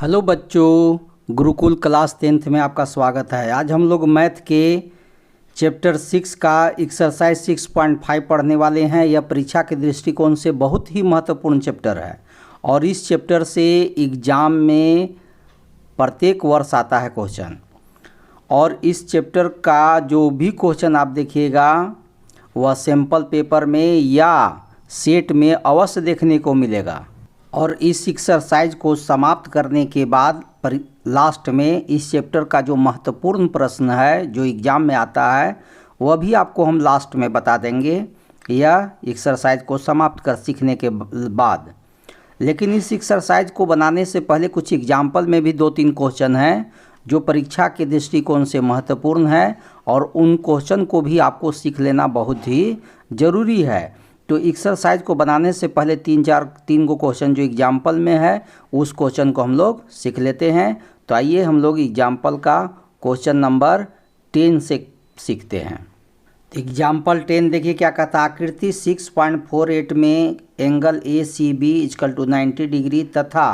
Hello बच्चों, Gurukul class 10th में आपका स्वागत है। आज हम लोग मैथ के चैप्टर 6 का एक्सरसाइज 6.5 पढ़ने वाले हैं। यह परीक्षा के दृष्टिकोण से बहुत ही महत्वपूर्ण चैप्टर है और इस चैप्टर से एग्ज़ाम में प्रत्येक वर्ष आता है क्वेश्चन। और इस चैप्टर का जो भी क्वेश्चन आप देखिएगा वह सैम्पल पेपर में या सेट में अवश्य देखने को मिलेगा। और इस एक्सरसाइज को समाप्त करने के बाद लास्ट में इस चैप्टर का जो महत्वपूर्ण प्रश्न है जो एग्ज़ाम में आता है वह भी आपको हम लास्ट में बता देंगे यह एक्सरसाइज को समाप्त कर सीखने के बाद। लेकिन इस एक्सरसाइज को बनाने से पहले कुछ एग्जाम्पल में भी 2-3 क्वेश्चन हैं जो परीक्षा के दृष्टिकोण से महत्वपूर्ण है और उन क्वेश्चन को भी आपको सीख लेना बहुत ही ज़रूरी है। तो एक्सरसाइज को बनाने से पहले 3 गो क्वेश्चन जो एग्जाम्पल में है उस क्वेश्चन को हम लोग सीख लेते हैं। तो आइए हम लोग एग्जाम्पल का क्वेश्चन नंबर 10 से सीखते हैं। एग्जाम्पल 10 देखिए क्या कहता है। आकृति 6.48 में angle A C B equal to 90 degree तथा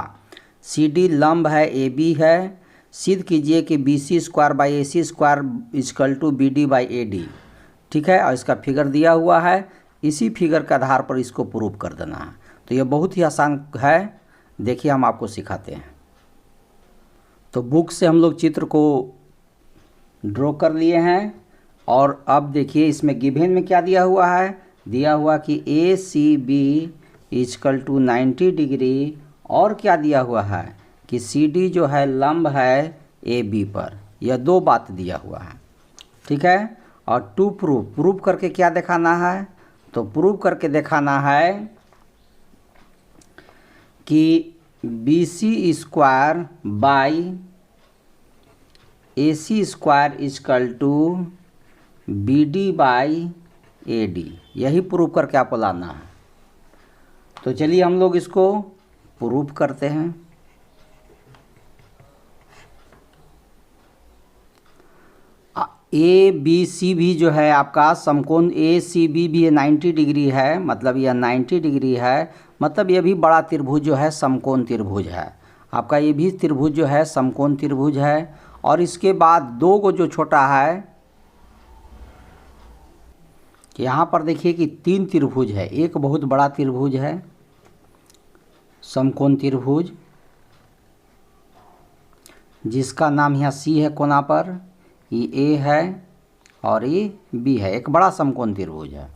सी डी लंब है ए बी है। सिद्ध कीजिए कि B C square by A C square equal to B D by A D. ठीक है, और इसका फिगर दिया हुआ है। इसी फिगर के आधार पर इसको प्रूव कर देना है। तो यह बहुत ही आसान है, देखिए हम आपको सिखाते हैं। तो बुक से हम लोग चित्र को ड्रॉ कर लिए हैं और अब देखिए इसमें गिवन में क्या दिया हुआ है। दिया हुआ कि A C B equal to 90 degree और क्या दिया हुआ है कि सी डी जो है लंब है ए बी पर। यह 2 बात दिया हुआ है। ठीक है, और टू प्रूव करके क्या दिखाना है। तो प्रूव करके दिखाना है कि B C square by A C square equal to B D by A D. यही प्रूव करके आपको लाना है। तो चलिए हम लोग इसको प्रूव करते हैं। ए बी सी भी जो है आपका समकोण ए सी बी भी 90 डिग्री है, मतलब यह 90 डिग्री है, मतलब यह भी बड़ा त्रिभुज जो है समकोण त्रिभुज है। आपका ये भी त्रिभुज जो है समकोण त्रिभुज है। और इसके बाद 2 को जो छोटा है, यहाँ पर देखिए कि 3 त्रिभुज है। एक बहुत बड़ा त्रिभुज है समकोण त्रिभुज जिसका नाम यहाँ सी है कोना पर, ये ए है और ये बी है। एक बड़ा समकोण त्रिभुज है।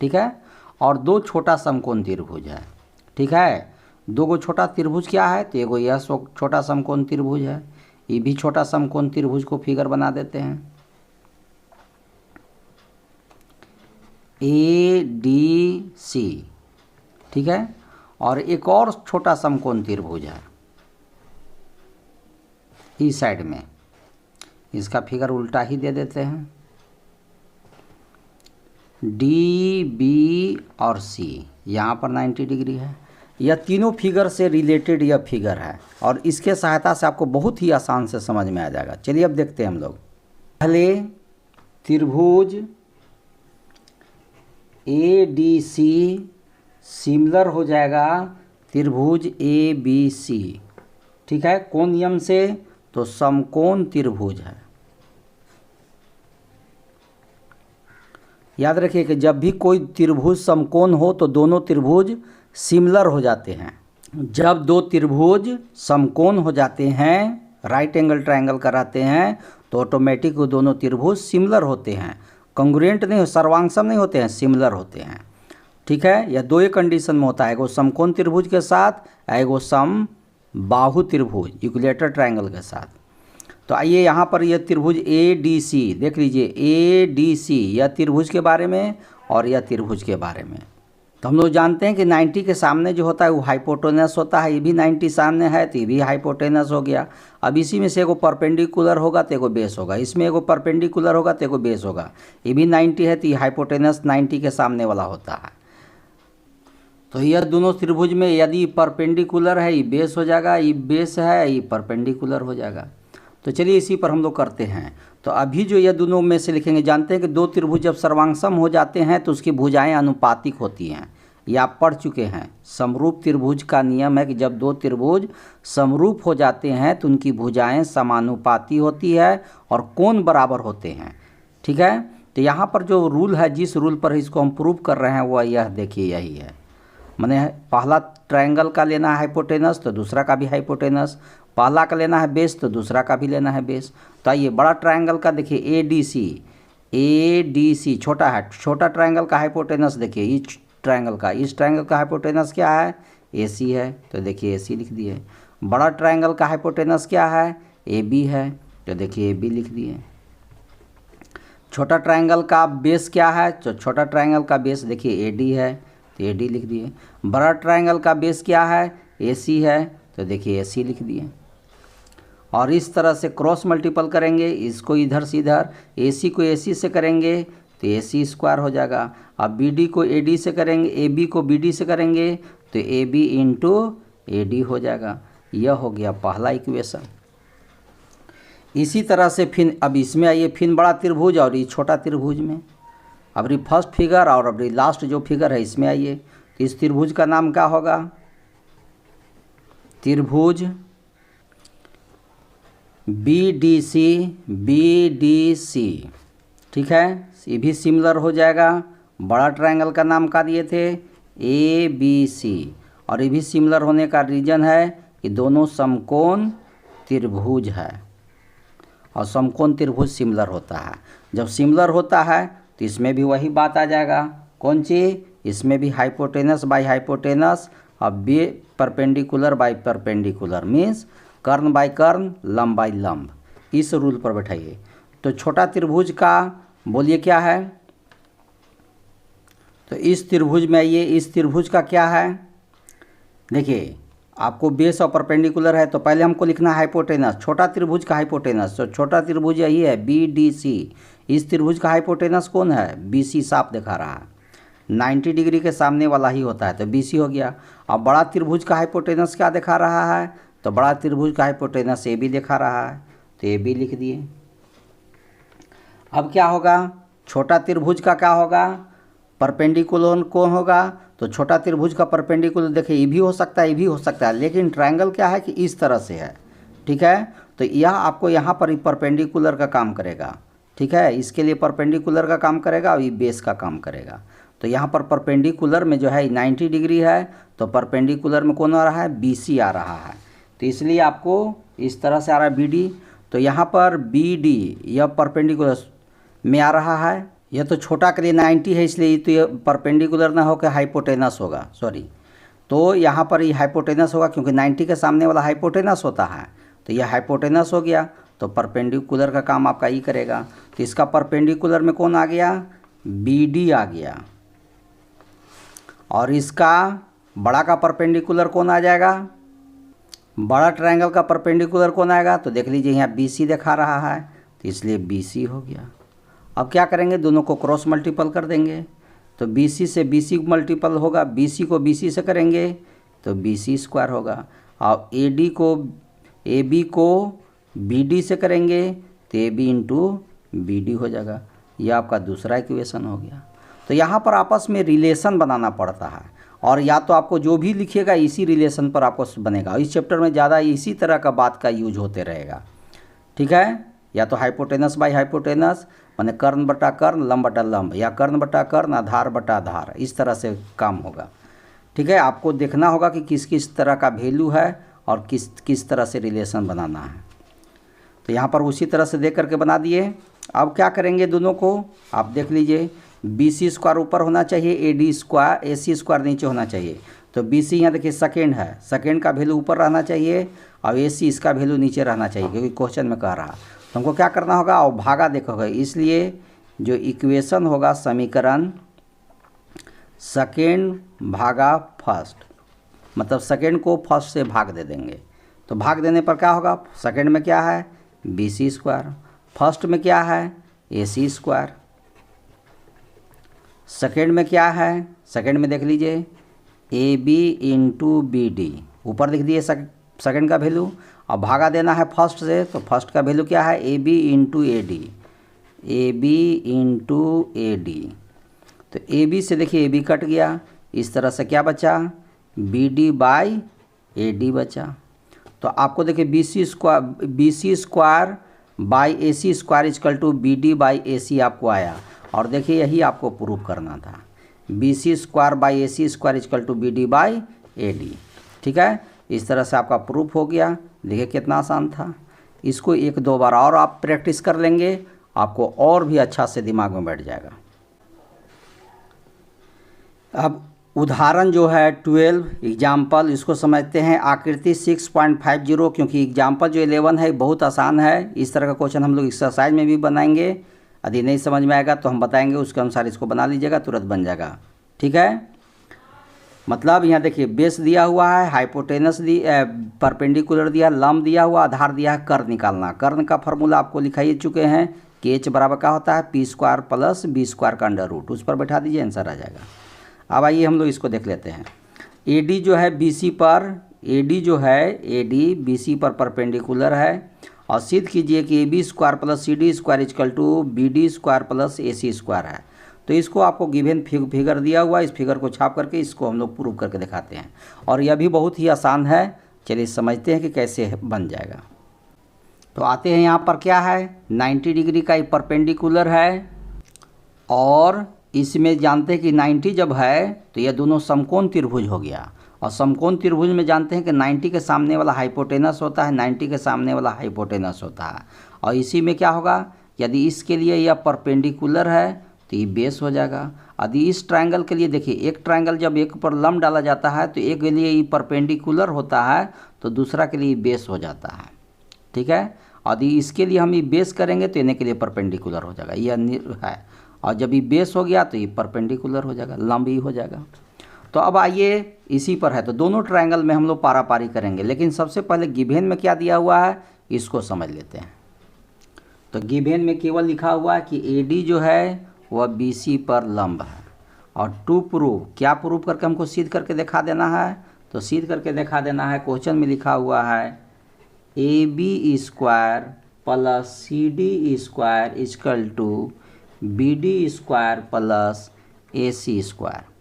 ठीक है, और 2 छोटा समकोण त्रिभुज है। ठीक है, 2 को छोटा त्रिभुज क्या है तो एगो यह छोटा समकोण त्रिभुज है। ये भी छोटा समकोण त्रिभुज को फिगर बना देते हैं। A D C. ठीक है, और एक और छोटा समकोण त्रिभुज है इस साइड में। इसका फिगर उल्टा ही दे देते हैं। डी बी और सी यहाँ पर 90 डिग्री है। यह तीनों फिगर से रिलेटेड यह फिगर है और इसके सहायता से आपको बहुत ही आसान से समझ में आ जाएगा। चलिए अब देखते हैं हम लोग। पहले त्रिभुज ए डी सी सिमिलर हो जाएगा त्रिभुज ए बी सी। ठीक है, कौन नियम से तो समकोण त्रिभुज है। याद रखिए कि जब भी कोई त्रिभुज समकोण हो तो दोनों त्रिभुज सिमिलर हो जाते हैं। जब 2 त्रिभुज समकोण हो जाते हैं, राइट एंगल ट्रायंगल कराते हैं, तो ऑटोमेटिक वो दोनों त्रिभुज सिमिलर होते हैं। कंग्रुएंट नहीं, सर्वांगसम नहीं होते हैं, सिमिलर होते हैं। ठीक है, यह 2 कंडीशन में होता है। एगो समकोण त्रिभुज के साथ, एगो समबाहु त्रिभुज इक्विलेटरल ट्रायंगल के साथ। तो आइए यहाँ पर यह त्रिभुज ए डी सी देख लीजिए। ए डी सी यह त्रिभुज के बारे में और यह त्रिभुज के बारे में। तो हम लोग जानते हैं कि 90 के सामने जो होता है वो हाइपोटेनस होता है। ये भी 90 सामने है तो ये भी हाइपोटेनस हो गया। अब इसी में से एगो परपेंडिकुलर होगा तो एगो बेस होगा। इसमें एगो परपेंडिकुलर होगा तो एगो बेस होगा। ये भी 90 है तो ये हाइपोटेनस 90 के सामने वाला होता है। तो यह दोनों त्रिभुज में यदि परपेंडिकुलर है ये बेस हो जाएगा, ये बेस है ये परपेंडिकुलर हो जाएगा। तो चलिए इसी पर हम लोग करते हैं। तो अभी जो यह दोनों में से लिखेंगे, जानते हैं कि 2 त्रिभुज जब सर्वांगसम हो जाते हैं तो उसकी भुजाएं अनुपातिक होती हैं। ये आप पढ़ चुके हैं। समरूप त्रिभुज का नियम है कि जब दो त्रिभुज समरूप हो जाते हैं तो उनकी भुजाएं समानुपाती होती है और कोण बराबर होते हैं। ठीक है, तो यहाँ पर जो रूल है, जिस रूल पर इसको हम प्रूव कर रहे हैं वह यह देखिए यही है। मैंने पहला ट्रायंगल का लेना है हाइपोटेनस तो दूसरा का भी हाइपोटेनस, पहला का लेना है बेस तो दूसरा का भी लेना है बेस। तो आइए बड़ा ट्रायंगल का देखिए ए डी सी छोटा है, छोटा ट्रायंगल का हाइपोटेनस देखिए इस ट्रायंगल का हाइपोटेनस क्या है, ए सी है, तो देखिए ए सी लिख दिए। बड़ा ट्रायंगल का हाइपोटेनस क्या है, ए बी है, तो देखिए ए बी लिख दिए। छोटा ट्रायंगल का बेस क्या है, तो छोटा ट्रायंगल का बेस देखिए ए डी है, तो ए डी लिख दिए। बड़ा ट्रायंगल का बेस क्या है, ए सी है, तो देखिए ए सी लिख दिए। और इस तरह से क्रॉस मल्टीपल करेंगे, इसको इधर से इधर, ए सी को ए सी से करेंगे तो ए सी स्क्वायर हो जाएगा। अब बी डी को ए डी से करेंगे, ए बी को बी डी से करेंगे तो A B into A D हो जाएगा। यह हो गया पहला इक्वेशन। इसी तरह से फिर अब इसमें आइए, फिर बड़ा त्रिभुज और ये छोटा त्रिभुज में। अब ये फर्स्ट फिगर और अब लास्ट जो फिगर है इसमें आइए, तो इस त्रिभुज का नाम क्या होगा, त्रिभुज बी डी सी। ठीक है, ये भी सिमिलर हो जाएगा। बड़ा ट्रायंगल का नाम क्या दिए थे, ए बी सी, और ये भी सिमिलर होने का रीज़न है कि दोनों समकोण त्रिभुज है और समकोण त्रिभुज सिमिलर होता है। जब सिमिलर होता है तो इसमें भी वही बात आ जाएगा, कौन सी, इसमें भी हाइपोटेनस बाय हाइपोटेनस और B perpendicular by perpendicular, means कर्ण बाय कर्ण, लंब बाय लंब। इस रूल पर बैठाइए। तो छोटा त्रिभुज का बोलिए क्या है, तो इस त्रिभुज में आइए, इस त्रिभुज का क्या है, देखिए आपको बेस और परपेंडिकुलर है तो पहले हमको लिखना है हाइपोटेनस, छोटा त्रिभुज का हाइपोटेनस। तो छोटा त्रिभुज यही है बी डी सी। इस त्रिभुज का हाइपोटेनस कौन है, बी सी, साफ दिखा रहा है, 90 डिग्री के सामने वाला ही होता है, तो बी सी हो गया। अब बड़ा त्रिभुज का हाइपोटेनस क्या दिखा रहा है, तो बड़ा त्रिभुज का हाइपोटेनस ए बी दिखा रहा है, तो ए बी लिख दिए। अब क्या होगा, छोटा त्रिभुज का क्या होगा, परपेंडिकुलर कौन होगा, तो छोटा त्रिभुज का परपेंडिकुलर देखिए ये भी हो सकता है, ये भी हो सकता है, लेकिन ट्रायंगल क्या है कि इस तरह से है। ठीक है, तो यह आपको यहाँ पर परपेंडिकुलर का काम करेगा। ठीक है, इसके लिए परपेंडिकुलर का काम करेगा और ये बेस का काम करेगा। तो यहाँ पर परपेंडिकुलर में जो है 90 डिग्री है, तो परपेंडिकुलर में कौन आ रहा है, बी सी आ रहा है, तो इसलिए आपको इस तरह से आ रहा है बी डी। तो यहाँ पर बी डी यह परपेंडिकुलर में आ रहा है, यह तो छोटा के लिए 90 है इसलिए तो ये परपेंडिकुलर ना होकर हाइपोटेनस होगा, सॉरी। तो यहाँ पर ये हाइपोटेनस होगा क्योंकि 90 के सामने वाला हाइपोटेनस होता है, तो यह हाइपोटेनस हो गया, तो परपेंडिकुलर का काम आपका ये करेगा। तो इसका परपेंडिकुलर में कौन आ गया, बी डी आ गया, और इसका बड़ा का परपेंडिकुलर कौन आ जाएगा, बड़ा ट्रायंगल का परपेंडिकुलर कौन आएगा, तो देख लीजिए यहाँ बी सी दिखा रहा है, तो इसलिए बी सी हो गया। अब क्या करेंगे, दोनों को क्रॉस मल्टीपल कर देंगे, तो बी सी से बी सी मल्टीपल होगा, बी सी को बी सी से करेंगे तो बी सी स्क्वायर होगा, और ए डी को ए बी को बी डी से करेंगे तो A B into B D हो जाएगा। यह आपका दूसरा इक्वेशन हो गया। तो यहाँ पर आपस में रिलेशन बनाना पड़ता है, और या तो आपको जो भी लिखिएगा इसी रिलेशन पर आपको बनेगा। इस चैप्टर में ज़्यादा इसी तरह का बात का यूज होते रहेगा। ठीक है, या तो हाइपोटेनस बाय हाइपोटेनस माने कर्ण बटा कर्ण, लंब बटा लंब, या कर्ण बटा कर्ण, आधार बटा आधार, इस तरह से काम होगा। ठीक है, आपको देखना होगा कि किस किस तरह का वैल्यू है और किस किस तरह से रिलेशन बनाना है। तो यहाँ पर उसी तरह से देख करके बना दिए। अब क्या करेंगे, दोनों को आप देख लीजिए, बी सी स्क्वायर ऊपर होना चाहिए, A D square A C square नीचे होना चाहिए। तो बी सी यहाँ देखिए सेकेंड है, सेकेंड का वैल्यू ऊपर रहना चाहिए और ए सी इसका वैल्यू नीचे रहना चाहिए, क्योंकि क्वेश्चन में कह रहा। तो हमको क्या करना होगा, और भागा देखोगे, इसलिए जो इक्वेशन होगा समीकरण सेकेंड भागा फर्स्ट, मतलब सेकेंड को फर्स्ट से भाग दे देंगे। तो भाग देने पर क्या होगा, सेकेंड में क्या है, बी सी स्क्वायर, फर्स्ट में क्या है, ए सी स्क्वायर, सेकेंड में क्या है, सेकेंड में देख लीजिए A B into B D, ऊपर लिख दिए सेकेंड का वैल्यू। अब भागा देना है फर्स्ट से, तो फर्स्ट का वैल्यू क्या है, A B into A D, A B into A D. तो ए बी से देखिए ए बी कट गया, इस तरह से क्या बचा, B D by A D बचा। तो आपको देखिए B C square by A C square equal to B D by A C आपको आया। और देखिए यही आपको प्रूफ करना था, B C square by A C square equal to B D by A D. ठीक है, इस तरह से आपका प्रूफ हो गया। देखिए कितना आसान था। इसको एक दो बार और आप प्रैक्टिस कर लेंगे, आपको और भी अच्छा से दिमाग में बैठ जाएगा। अब उदाहरण जो है 12 एग्जाम्पल, इसको समझते हैं। आकृति 6.50, क्योंकि एग्जाम्पल जो 11 है बहुत आसान है। इस तरह का क्वेश्चन हम लोग एक्सरसाइज में भी बनाएंगे। यदि नहीं समझ में आएगा तो हम बताएंगे, उसके अनुसार इसको बना लीजिएगा, तुरंत बन जाएगा। ठीक है, मतलब यहाँ देखिए बेस दिया हुआ है, हाइपोटेनस परपेंडिकुलर दिया, लंब दिया हुआ, आधार दिया है, कर्ण निकालना। कर्ण का फॉर्मूला आपको लिखाई चुके हैं कि एच बराबर क्या होता है, P square plus B square का अंडर रूट। उस पर बैठा दीजिए, आंसर आ जाएगा। अब आइए हम लोग इसको देख लेते हैं। ए डी जो है बी सी पर, ए डी जो है ए डी बी सी पर परपेंडिकुलर है। और सिद्ध कीजिए कि A B square plus C D square equal to B D square plus A C square है। तो इसको आपको गिवन फिगर दिया हुआ, इस फिगर को छाप करके इसको हम लोग प्रूव करके दिखाते हैं। और यह भी बहुत ही आसान है। चलिए समझते हैं कि कैसे बन जाएगा। तो आते हैं यहाँ पर, क्या है 90 डिग्री का एक परपेंडिकुलर है, और इसमें जानते हैं कि 90 जब है तो यह दोनों समकोण त्रिभुज हो गया। और समकोण त्रिभुज में जानते हैं कि 90 के सामने वाला हाइपोटेनस होता है, 90 के सामने वाला हाइपोटेनस होता है। और इसी में क्या होगा, यदि इसके लिए यह परपेंडिकुलर है तो ये बेस हो जाएगा। यदि इस ट्रायंगल के लिए देखिए, एक ट्रायंगल जब एक पर लंब डाला जाता है तो एक के लिए ये परपेंडिकुलर होता है तो दूसरा के लिए बेस हो जाता है। ठीक है, यदि इसके लिए हम ये बेस करेंगे तो इन्हें के लिए परपेंडिकुलर हो जाएगा, यह है। और जब ये बेस हो गया तो ये परपेंडिकुलर हो जाएगा, लंब ही हो जाएगा। तो अब आइए इसी पर है, तो दोनों ट्रायंगल में हम लोग पारापारी करेंगे। लेकिन सबसे पहले गिवन में क्या दिया हुआ है इसको समझ लेते हैं। तो गिवन में केवल लिखा हुआ है कि ए डी जो है वह बी सी पर लंब है। और टू प्रूव, क्या प्रूव करके हमको सिद्ध करके दिखा देना है। तो सिद्ध करके दिखा देना है, क्वेश्चन में लिखा हुआ है A B square plus C D square equal to B D square plus A C square.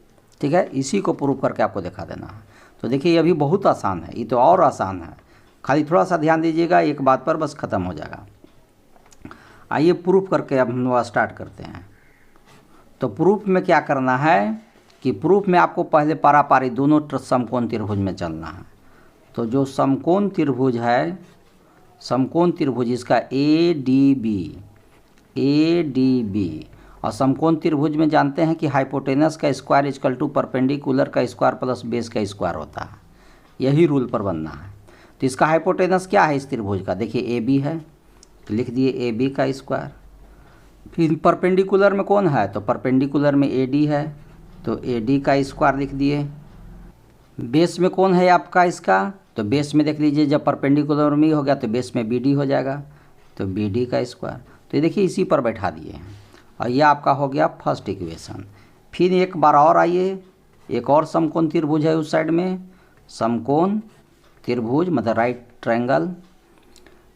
ठीक है, इसी को प्रूव करके आपको दिखा देना है। तो देखिए ये भी बहुत आसान है, ये तो और आसान है। खाली थोड़ा सा ध्यान दीजिएगा एक बात पर, बस ख़त्म हो जाएगा। आइए प्रूफ करके अब हम लोग स्टार्ट करते हैं। तो प्रूफ में क्या करना है कि प्रूफ में आपको पहले पारापारी दोनों समकोण त्रिभुज में चलना है। तो जो समकोण त्रिभुज है, समकोण त्रिभुज इसका ए डी बी, और समकोण त्रिभुज में जानते हैं कि हाइपोटेनस का स्क्वायर इजकल टू परपेंडिकुलर का स्क्वायर प्लस बेस का स्क्वायर होता है। यही रूल पर बनना है। तो इसका हाइपोटेनस क्या है इस त्रिभुज का, देखिए ए बी है, तो लिख दिए ए बी का स्क्वायर। फिर परपेंडिकुलर में कौन है, तो परपेंडिकुलर में ए डी है, तो ए डी का स्क्वायर लिख दिए। बेस में कौन है आपका इसका, तो बेस में देख लीजिए जब परपेंडिकुलर में हो गया तो बेस में बी डी हो जाएगा, तो बी डी का स्क्वायर। तो ये देखिए इसी पर बैठा दिए हैं। और यह आपका हो गया फर्स्ट इक्वेशन। फिर एक बार और आइए, एक और समकोण त्रिभुज है उस साइड में, समकोण त्रिभुज मतलब राइट ट्रायंगल।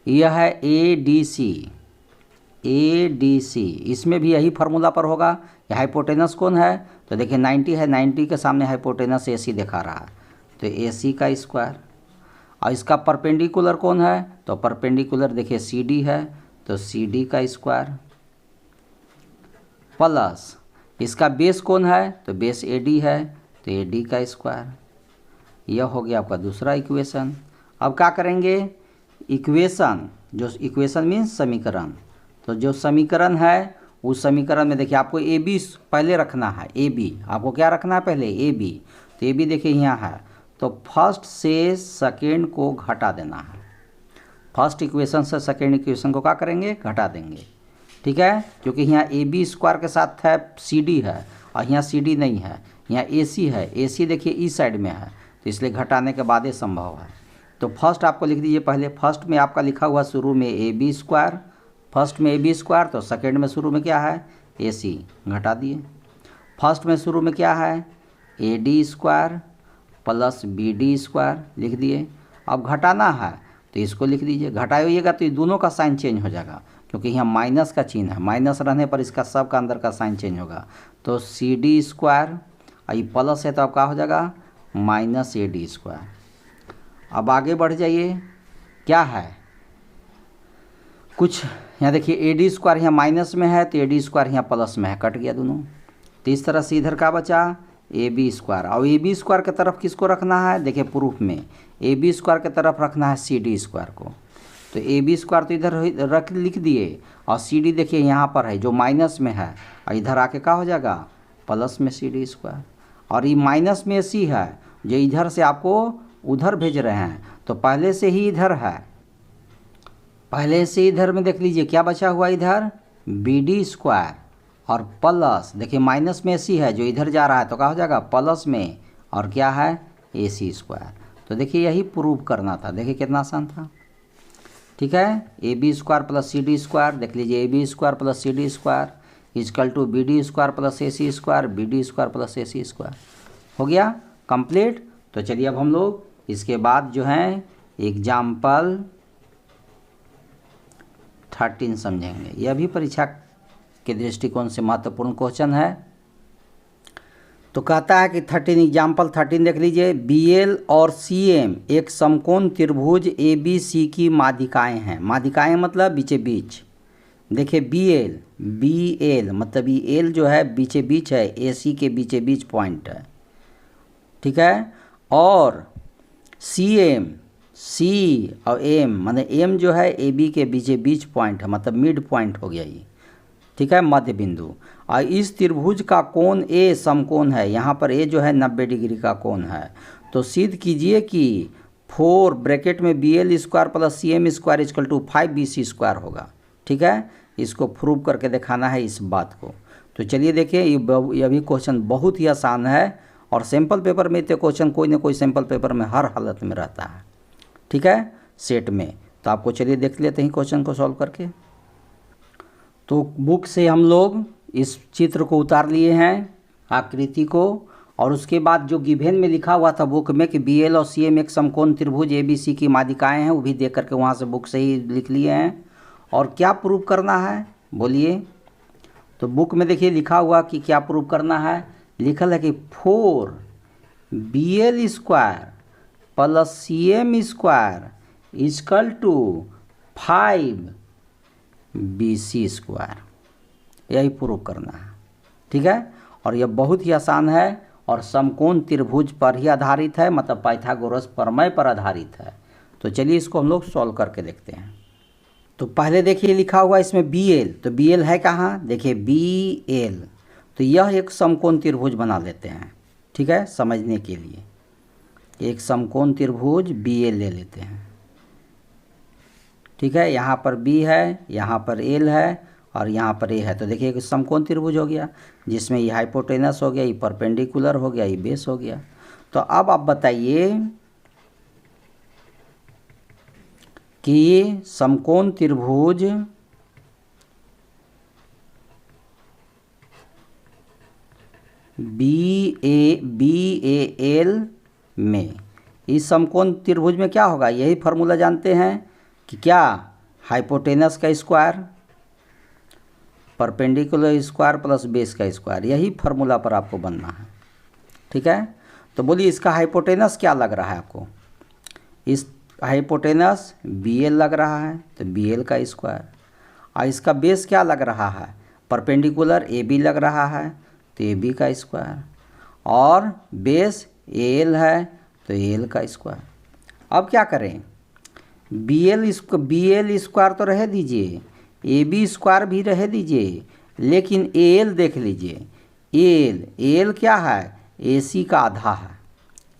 यह है ए डी सी, इसमें भी यही फार्मूला पर होगा। यह हाइपोटेनस कौन है, तो देखिए 90 है, 90 के सामने हाइपोटेनस ए सी दिखा रहा है, तो ए सी का स्क्वायर। और इसका परपेंडिकुलर कौन है, तो परपेंडिकुलर देखिए सी डी है, तो सी डी का स्क्वायर प्लस इसका बेस कौन है, तो बेस ए डी है, तो ए डी का स्क्वायर। यह हो गया आपका दूसरा इक्वेशन। अब क्या करेंगे, इक्वेशन, जो इक्वेशन मीन्स समीकरण, तो जो समीकरण है उस समीकरण में देखिए आपको ए बी पहले रखना है। ए बी आपको क्या रखना है पहले, ए बी। तो ए बी देखिए यहाँ है, तो फर्स्ट से सेकेंड को घटा देना है। फर्स्ट इक्वेशन से सेकेंड इक्वेशन को क्या करेंगे, घटा देंगे। ठीक है, क्योंकि यहाँ ए बी स्क्वायर के साथ है सी डी है, और यहाँ सी डी नहीं है, यहाँ ए सी है। ए सी देखिए इस साइड में है, तो इसलिए घटाने के बाद ये संभव है। तो फर्स्ट आपको लिख दीजिए पहले, फर्स्ट में आपका लिखा हुआ शुरू में ए बी स्क्वायर, फर्स्ट में ए बी स्क्वायर, तो सेकेंड में शुरू में क्या है ए सी, घटा दिए। फर्स्ट में शुरू में क्या है A D square plus B D square लिख दिए। अब घटाना है तो इसको लिख दीजिए, घटाइएगा तो ये दोनों का साइन चेंज हो जाएगा, क्योंकि यहाँ माइनस का चिन्ह है, माइनस रहने पर इसका सब का अंदर का साइन चेंज होगा। तो सी डी स्क्वायर और ये प्लस है तो आपका हो जाएगा माइनस ए डी स्क्वायर। अब आगे बढ़ जाइए, क्या है कुछ यहाँ देखिए ए डी स्क्वायर यहाँ माइनस में है तो ए डी स्क्वायर यहाँ प्लस में है, कट गया दोनों। तो इस तरह से इधर का बचा ए बी स्क्वायर। और ए बी स्क्वायर की तरफ किसको रखना है, देखिए प्रूफ में ए बी स्क्वायर की तरफ रखना है सी डी स्क्वायर को। तो ए बी स्क्वायर तो इधर रख लिख दिए और सी डी देखिए यहाँ पर है जो माइनस में है, और इधर आके क्या हो जाएगा प्लस में सी डी स्क्वायर। और ये माइनस में सी है जो इधर से आपको उधर भेज रहे हैं, तो पहले से ही इधर है, पहले से इधर में देख लीजिए क्या बचा हुआ इधर बी डी स्क्वायर और प्लस देखिए माइनस में सी है जो इधर जा रहा है तो क्या हो जाएगा प्लस में और क्या है ए सी स्क्वायर। तो देखिए यही प्रूव करना था, देखिए कितना आसान था। ठीक है, A B square plus C D square, देख लीजिए A B square plus C D square equal to B D square plus A C square, B D square plus A C square हो गया कंप्लीट। तो चलिए अब हम लोग इसके बाद जो है एग्जाम्पल 13 समझेंगे। यह भी परीक्षा के दृष्टिकोण से महत्वपूर्ण क्वेश्चन है। तो कहता है कि 13 एग्जाम्पल 13 देख लीजिए, बी एल और सी एम एक समकोण त्रिभुज ए बी सी की माध्यिकाएँ हैं। माध्यिकाएँ मतलब बीचे बीच। देखिए बी एल मतलब ये एल जो है बीचे बीच है, ए सी के बीचे बीच पॉइंट है। ठीक है, और सी एम सी और एम माने एम जो है ए बी के बीचे बीच पॉइंट है, मतलब मिड पॉइंट हो गया ये। ठीक है, मध्य बिंदु। और इस त्रिभुज का कोण ए समकोण है, यहाँ पर ए जो है 90 डिग्री का कोण है। तो सिद्ध कीजिए कि 4 ब्रैकेट में B L square plus C M square equal to 5 B C square होगा। ठीक है, इसको प्रूव करके दिखाना है इस बात को। तो चलिए देखिए, ये भी क्वेश्चन बहुत ही आसान है और सैम्पल पेपर में इतने क्वेश्चन कोई ना कोई सैम्पल पेपर में हर हालत में रहता है। ठीक है, सेट में। तो आपको चलिए देख लेते हैं क्वेश्चन को सॉल्व करके। तो बुक से हम लोग इस चित्र को उतार लिए हैं, आकृति को, और उसके बाद जो गिवेन में लिखा हुआ था बुक में कि बी एल और सी एम एक समकोण त्रिभुज ए बी सी की माध्यिकाएँ हैं, वो भी देख करके वहाँ से बुक से ही लिख लिए हैं। और क्या प्रूव करना है बोलिए। तो बुक में देखिए लिखा हुआ कि क्या प्रूव करना है, लिखल है कि 4 B L square plus C M square equal to 5 B C square, यही प्रूव करना है। ठीक है, और यह बहुत ही आसान है और समकोण त्रिभुज पर ही आधारित है, मतलब पाइथागोरस प्रमेय पर आधारित है। तो चलिए इसको हम लोग सॉल्व करके देखते हैं। तो पहले देखिए लिखा हुआ इसमें बी एल, तो बी एल है कहाँ, देखिए बी एल, तो यह एक समकोण त्रिभुज बना लेते हैं। ठीक है, समझने के लिए एक समकोण त्रिभुज बी एल ले लेते हैं। ठीक है, यहाँ पर बी है, यहाँ पर एल है और यहाँ पर ए है। तो देखिए एक समकोण त्रिभुज हो गया जिसमें ये हाइपोटेनस हो गया, ये परपेंडिकुलर हो गया, ये बेस हो गया। तो अब आप बताइए कि समकोण त्रिभुज बी ए एल में, इस समकोण त्रिभुज में क्या होगा, यही फार्मूला जानते हैं कि क्या हाइपोटेनस का square perpendicular square plus base का स्क्वायर, यही फार्मूला पर आपको बनना है। ठीक है, तो बोलिए इसका हाइपोटेनस क्या लग रहा है आपको, इस हाइपोटेनस बी एल लग रहा है तो बी एल का स्क्वायर, और इसका बेस क्या लग रहा है परपेंडिकुलर ए बी लग रहा है तो ए बी का स्क्वायर, और बेस ए एल है तो ए एल का स्क्वायर। अब क्या करें, बी एल स्क्वायर तो रह दीजिए, ए बी स्क्वायर भी रह दीजिए, लेकिन ए एल देख लीजिए, ए एल क्या है ए सी का आधा है।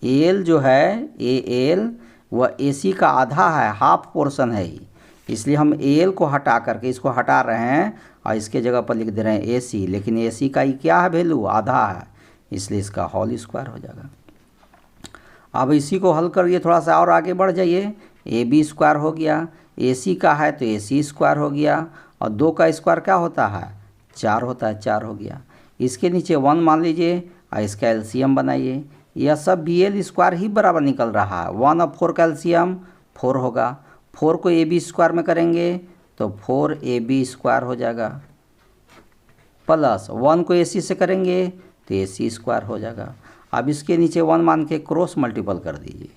ए एल जो है ए एल वह ए सी का आधा है, हाफ पोर्शन है ही, इसलिए हम ए एल को हटा करके इसको हटा रहे हैं और इसके जगह पर लिख दे रहे हैं ए सी, लेकिन ए सी का ही क्या है वैल्यू, आधा है, इसलिए इसका होल स्क्वायर हो जाएगा। अब इसी को हल करिए, थोड़ा सा और आगे बढ़ जाइए, ए बी स्क्वायर हो गया, ए सी का है तो ए सी स्क्वायर हो गया, और 2 का स्क्वायर क्या होता है 4 होता है, 4 हो गया। इसके नीचे 1 मान लीजिए और इसका एलसीएम बनाइए, यह सब बी एल स्क्वायर ही बराबर निकल रहा है। 1 और 4 का एलसीएम 4 होगा, 4 को ए बी स्क्वायर में करेंगे तो 4 ए बी स्क्वायर हो जाएगा, प्लस 1 को ए सी से करेंगे तो ए सी स्क्वायर हो जाएगा। अब इसके नीचे 1 मान के क्रॉस मल्टीपल कर दीजिए।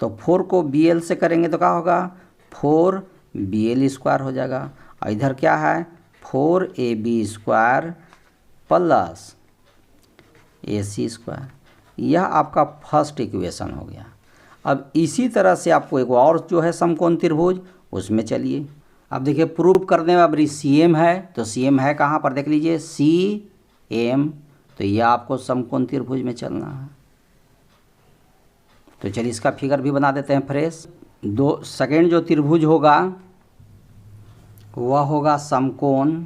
तो 4 को BL से करेंगे तो क्या होगा, 4BL स्क्वायर हो जाएगा। और इधर क्या है, 4AB square plus AC square. यह आपका फर्स्ट इक्वेशन हो गया। अब इसी तरह से आपको एक और जो है समकोण त्रिभुज, उसमें चलिए अब देखिए प्रूव करने में। अब CM है तो CM है कहाँ पर, देख लीजिए CM, तो यह आपको समकोण त्रिभुज में चलना है। तो चलिए इसका फिगर भी बना देते हैं फ्रेश। सेकेंड जो त्रिभुज होगा वह होगा समकोण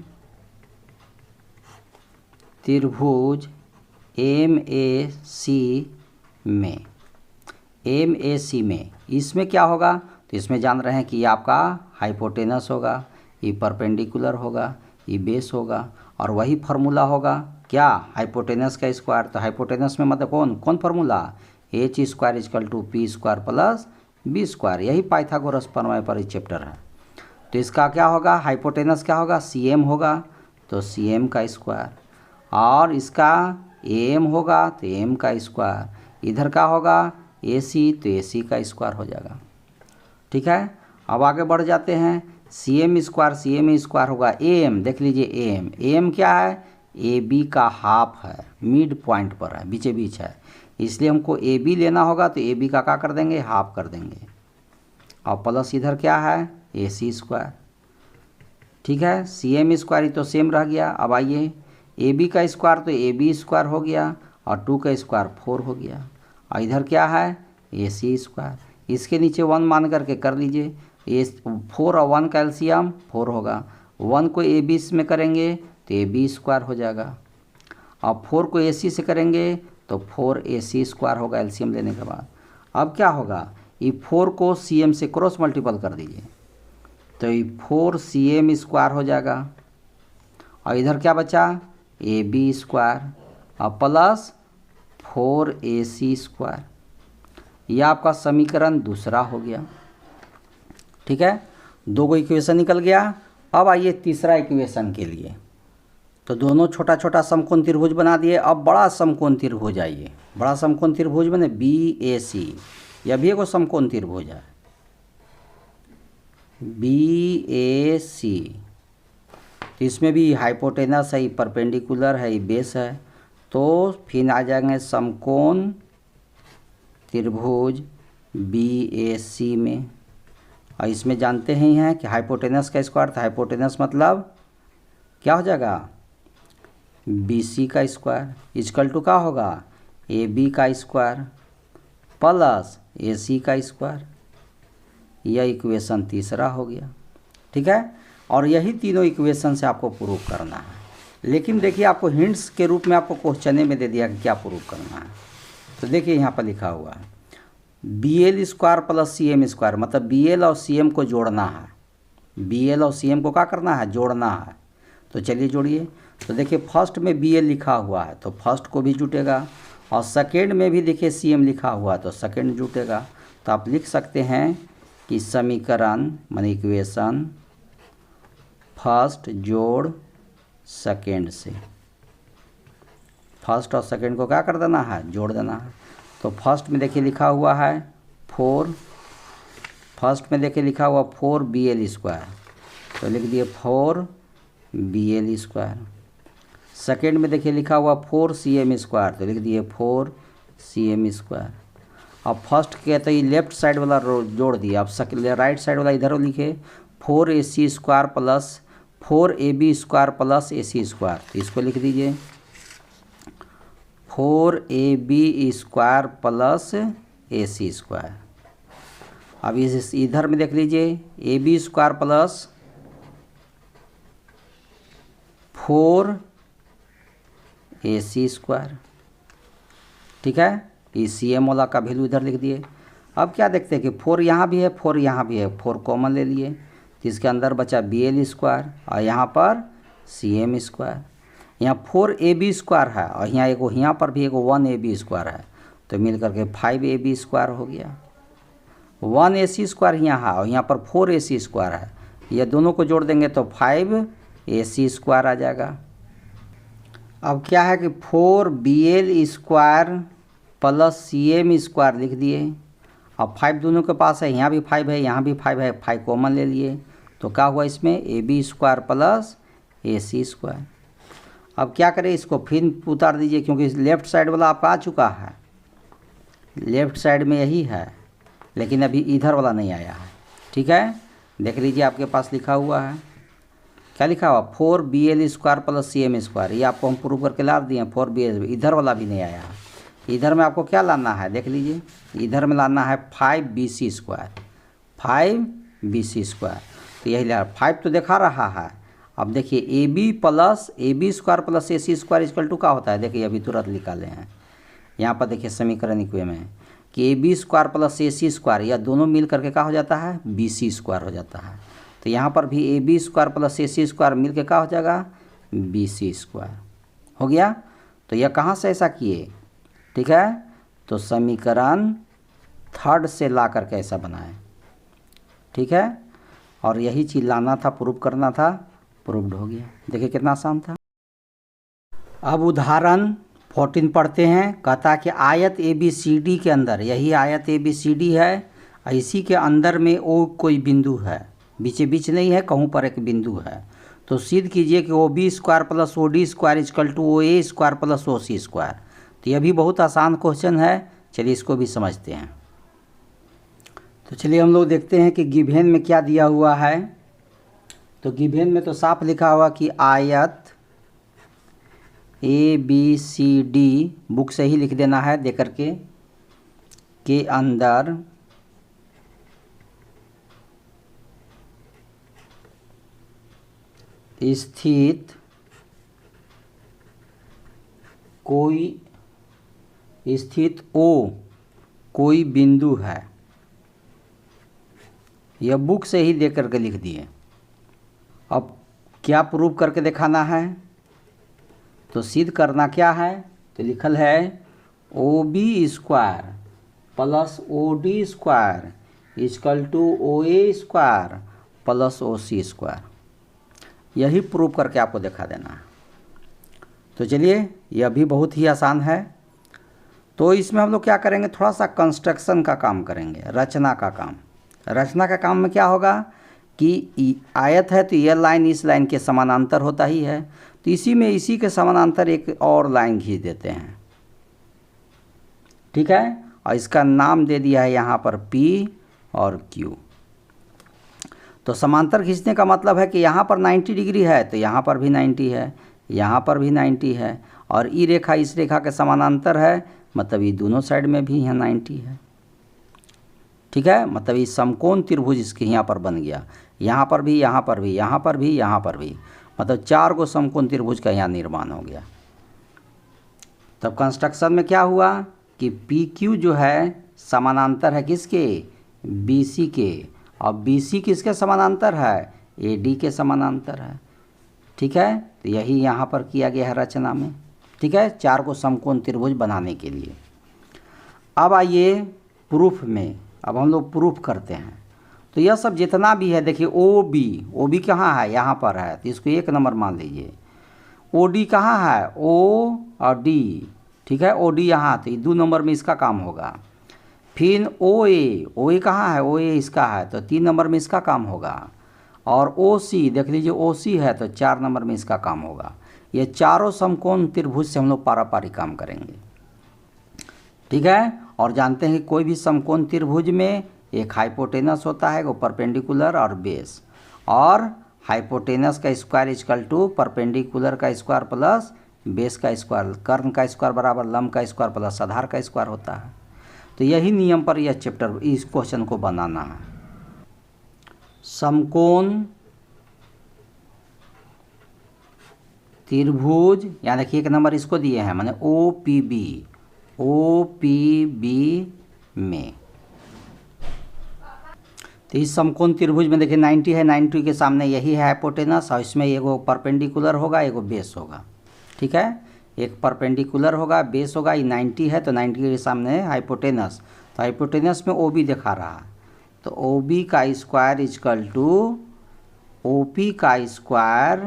त्रिभुज MAC में। इसमें क्या होगा, तो इसमें जान रहे हैं कि ये आपका हाइपोटेनस होगा, ये परपेंडिकुलर होगा, ये बेस होगा, और वही फार्मूला होगा क्या, हाइपोटेनस का स्क्वायर। तो हाइपोटेनस में मतलब कौन formula, H square equal to P square plus B square. यही पाइथागोरस प्रमेय पर चैप्टर है। तो इसका क्या होगा, हाइपोटेनस क्या होगा, CM होगा, तो CM का स्क्वायर, और इसका AM होगा तो AM का स्क्वायर। इधर का होगा AC, तो AC का स्क्वायर हो जाएगा। ठीक है, अब आगे बढ़ जाते हैं। CM स्क्वायर होगा AM, देख लीजिए AM क्या है, AB का हाफ है, मिड पॉइंट पर है, बीचे बीच है, इसलिए हमको AB लेना होगा। तो AB का क्या कर देंगे, हाफ कर देंगे, और प्लस इधर क्या है, AC स्क्वायर। ठीक है, CM स्क्वायर तो सेम रह गया। अब आइए AB का स्क्वायर, तो AB स्क्वायर हो गया, और 2 का स्क्वायर 4 हो गया, और इधर क्या है, AC स्क्वायर। इसके नीचे 1 मान करके कर लीजिए। 4 और 1 का एलसीएम 4 होगा। 1 को AB में करेंगे तो AB स्क्वायर हो जाएगा, और 4 को AC से करेंगे तो 4AC स्क्वायर होगा एलसीएम लेने के बाद। अब क्या होगा, ये 4 को CM से क्रॉस मल्टीपल कर दीजिए, तो ये 4CM स्क्वायर हो जाएगा, और इधर क्या बचा, AB स्क्वायर और प्लस 4AC स्क्वायर। यह आपका समीकरण दूसरा हो गया। ठीक है, 2 इक्वेशन निकल गया। अब आइए तीसरा इक्वेशन के लिए। तो दोनों छोटा छोटा समकोण त्रिभुज बना दिए। अब बड़ा समकोण त्रिभुज आइए, बड़ा समकोण त्रिभुज बने BAC, यह भी एक समकोण त्रिभुज है BAC। तो इसमें भी हाइपोटेनस है, परपेंडिकुलर है, बेस है, तो फिर आ जाएंगे समकोण त्रिभुज BAC में। और इसमें जानते ही हैं कि हाइपोटेनस का स्क्वायर था, हाइपोटेनस मतलब क्या हो जाएगा, BC का स्क्वायर इजकल टू क्या होगा, AB का स्क्वायर प्लस AC का स्क्वायर। यह इक्वेशन तीसरा हो गया। ठीक है, और यही तीनों इक्वेशन से आपको प्रूव करना है। लेकिन देखिए आपको हिंट्स के रूप में आपको क्वेश्चन में दे दिया कि क्या प्रूव करना है। तो देखिए यहाँ पर लिखा हुआ है BL square plus CM square, मतलब BL और CM को जोड़ना है। BL और CM को क्या करना है, जोड़ना है। तो चलिए जोड़िए। तो देखिए फर्स्ट में BL लिखा हुआ है तो फर्स्ट को भी जुटेगा, और सेकेंड में भी देखिए CM लिखा हुआ है तो सेकेंड जुटेगा। तो आप लिख सकते हैं कि समीकरण माने इक्वेशन फर्स्ट जोड़ सेकेंड से, फर्स्ट और सेकेंड को क्या कर देना है, जोड़ देना है। तो फर्स्ट में देखिए लिखा हुआ है 4, फर्स्ट में देखिए लिखा हुआ 4BL स्क्वायर, तो लिख दिए 4BL स्क्वायर। सेकेंड में देखिए लिखा हुआ 4CM स्क्वायर, तो लिख दिए 4CM स्क्वायर। अब फर्स्ट के तो ये लेफ्ट साइड वाला जोड़ दिया। अब राइट साइड वाला इधर लिखे 4AC square plus 4AB square plus AC square, तो इसको लिख दीजिए 4AB square plus AC square. अब इस इधर में देख लीजिए AB square plus 4AC square. ठीक है, इस CM वाला का वैल्यू इधर लिख दिए। अब क्या देखते हैं कि 4 यहाँ भी है, 4 यहाँ भी है, 4 कॉमन ले लिए, तो इसके अंदर बचा BL स्क्वायर और यहाँ पर CM स्क्वायर। यहाँ 4AB स्क्वायर है और यहाँ पर भी 1AB स्क्वायर है, तो मिल करके 5AB स्क्वायर हो गया। 1AC स्क्वायर यहाँ है और यहाँ पर 4AC स्क्वायर है, ये दोनों को जोड़ देंगे तो 5AC स्क्वायर आ जाएगा। अब क्या है कि 4BL square plus C M square लिख दिए। अब 5 दोनों के पास है, यहाँ भी 5 है, यहाँ भी 5 है, 5 कॉमन ले लिए तो क्या हुआ इसमें A B square plus A C square. अब क्या करें, इसको फिर उतार दीजिए क्योंकि लेफ़्ट साइड वाला आपका आ चुका है, लेफ़्ट साइड में यही है, लेकिन अभी इधर वाला नहीं आया है। ठीक है, देख लीजिए आपके पास लिखा हुआ है, क्या लिखा हुआ 4BL square plus C M square. ये आपको हम प्रूव करके ला दिए 4BL, इधर वाला भी नहीं आया है। इधर में आपको क्या लाना है, देख लीजिए, इधर में लाना है 5BC स्क्वायर, 5BC स्क्वायर। तो यही ला 5 तो दिखा रहा है। अब देखिए A B square plus A C square equal to क्या होता है, देखिए अभी तुरंत निकाले हैं यहाँ पर। देखिए समीकरण इक्वे में कि A B square plus A C square, यह दोनों मिल करके क्या हो जाता है, बी सी स्क्वायर हो जाता है। तो यहाँ पर भी A B square plus A C square मिल के क्या हो जाएगा, बी सी स्क्वायर हो गया। तो यह कहाँ से ऐसा किए, ठीक है, तो समीकरण 3 से ला करके ऐसा बनाए। ठीक है, और यही चीज़ लाना था, प्रूव करना था, प्रूव्ड हो गया। देखिए कितना आसान था। अब उदाहरण 14 पढ़ते हैं। कहता कि आयत ए बी सी डी के अंदर, यही आयत ए बी सी डी है, इसी के अंदर में ओ कोई बिंदु है, बीचे बीच नहीं है, कहूँ पर एक बिंदु है। तो सिद्ध कीजिए कि O B square plus O D square equal to O A square plus O C square. तो यह भी बहुत आसान क्वेश्चन है, चलिए इसको भी समझते हैं। तो चलिए हम लोग देखते हैं कि गिवेन में क्या दिया हुआ है। तो गिवेन में तो साफ लिखा हुआ कि आयत A B C D, book से ही लिख देना है दे करके, के अंदर स्थित कोई बिंदु है। यह बुक से ही दे करके लिख दिए। अब क्या प्रूव करके दिखाना है, तो सिद्ध करना क्या है, तो लिखल है O B square plus O D square equal to O A square plus O C square. यही प्रूव करके आपको दिखा देना है। तो चलिए यह भी बहुत ही आसान है। तो इसमें हम लोग क्या करेंगे, थोड़ा सा कंस्ट्रक्शन का काम करेंगे, रचना का काम। रचना का काम में क्या होगा कि आयत है तो यह लाइन इस लाइन के समानांतर होता ही है, तो इसी के समानांतर एक और लाइन खींच देते हैं। ठीक है, और इसका नाम दे दिया है यहाँ पर P और Q। तो समांतर खींचने का मतलब है कि यहाँ पर 90 डिग्री है तो यहाँ पर भी 90 है, यहाँ पर भी 90 है, और ई रेखा इस रेखा के समानांतर है, मतलब ये दोनों साइड में भी यहाँ 90 है। ठीक है, मतलब ये समकोण त्रिभुज इसके यहाँ पर बन गया, यहाँ पर भी, यहाँ पर भी, यहाँ पर भी, यहाँ पर भी, मतलब 4 को समकोण त्रिभुज का यहाँ निर्माण हो गया। तब कंस्ट्रक्शन में क्या हुआ कि पी क्यू जो है समानांतर है किसके, बी सी के, और बी सी किसके समानांतर है, ए डी के समानांतर है। ठीक है, तो यही यहाँ पर किया गया है रचना में। ठीक है, 4 को समकोण त्रिभुज बनाने के लिए। अब आइए प्रूफ में, अब हम लोग प्रूफ करते हैं। तो यह सब जितना भी है, देखिए ओ बी कहाँ है, यहाँ पर है, तो इसको 1 नंबर मान लीजिए। ओ डी कहाँ है, ओ और डी, ठीक है, ओ डी यहाँ, तो 2 नंबर में इसका काम होगा। फिर ओ ए कहाँ है, ओ ए इसका है, तो 3 नंबर में इसका काम होगा। और ओ सी देख लीजिए, ओ सी है तो 4 नंबर में इसका काम होगा। ये चारों समकोण त्रिभुज से हम लोग पारापारी काम करेंगे। ठीक है, और जानते हैं कि कोई भी समकोण त्रिभुज में एक हाइपोटेनस होता है, वो परपेंडिकुलर और बेस, और हाइपोटेनस का स्क्वायर इक्वल टू परपेंडिकुलर का स्क्वायर प्लस बेस का स्क्वायर, कर्ण का स्क्वायर बराबर लंब का स्क्वायर प्लस आधार का स्क्वायर होता है। तो यही नियम पर यह चैप्टर, इस क्वेश्चन को बनाना है। समकोण त्रिभुज, यहाँ देखिए 1 नंबर इसको दिए हैं, माने ओ पी बी में। तो इस समकोण त्रिभुज में देखिए 90 है, 90 के सामने यही है हाइपोटेनस, और इसमें एगो परपेंडिकुलर होगा, एगो बेस होगा। ठीक है, एक परपेंडिकुलर होगा, बेस होगा, ये 90 है तो 90 के सामने हाइपोटेनस, तो हाइपोटेनस में ओ बी दिखा रहा है, तो ओ बी का square equal to O P का स्क्वायर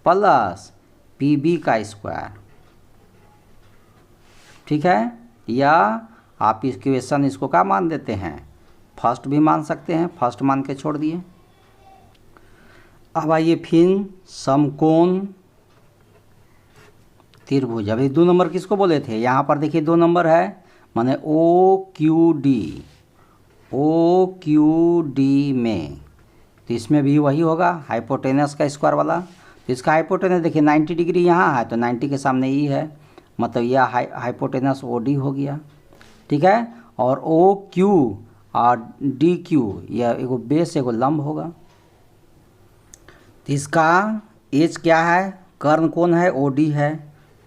प्लस पी बी का स्क्वायर। ठीक है, या आप इक्वेशन इसको क्या मान देते हैं, फर्स्ट भी मान सकते हैं, फर्स्ट मान के छोड़ दिए। अब आइए फिर समकोण त्रिभुज। अभी 2 नंबर किसको बोले थे, यहाँ पर देखिए 2 नंबर है, माने OQD में, तो इसमें भी वही होगा हाइपोटेनस का स्क्वायर वाला। तो इसका हाइपोटेनस देखिए 90 डिग्री यहाँ है, तो 90 के सामने ई है, मतलब यह हाइपोटेनस OD हो गया, ठीक है। और OQ और DQ यह एगो बेस एगो लंब होगा। तो इसका एज क्या है, कर्ण कौन है, OD है,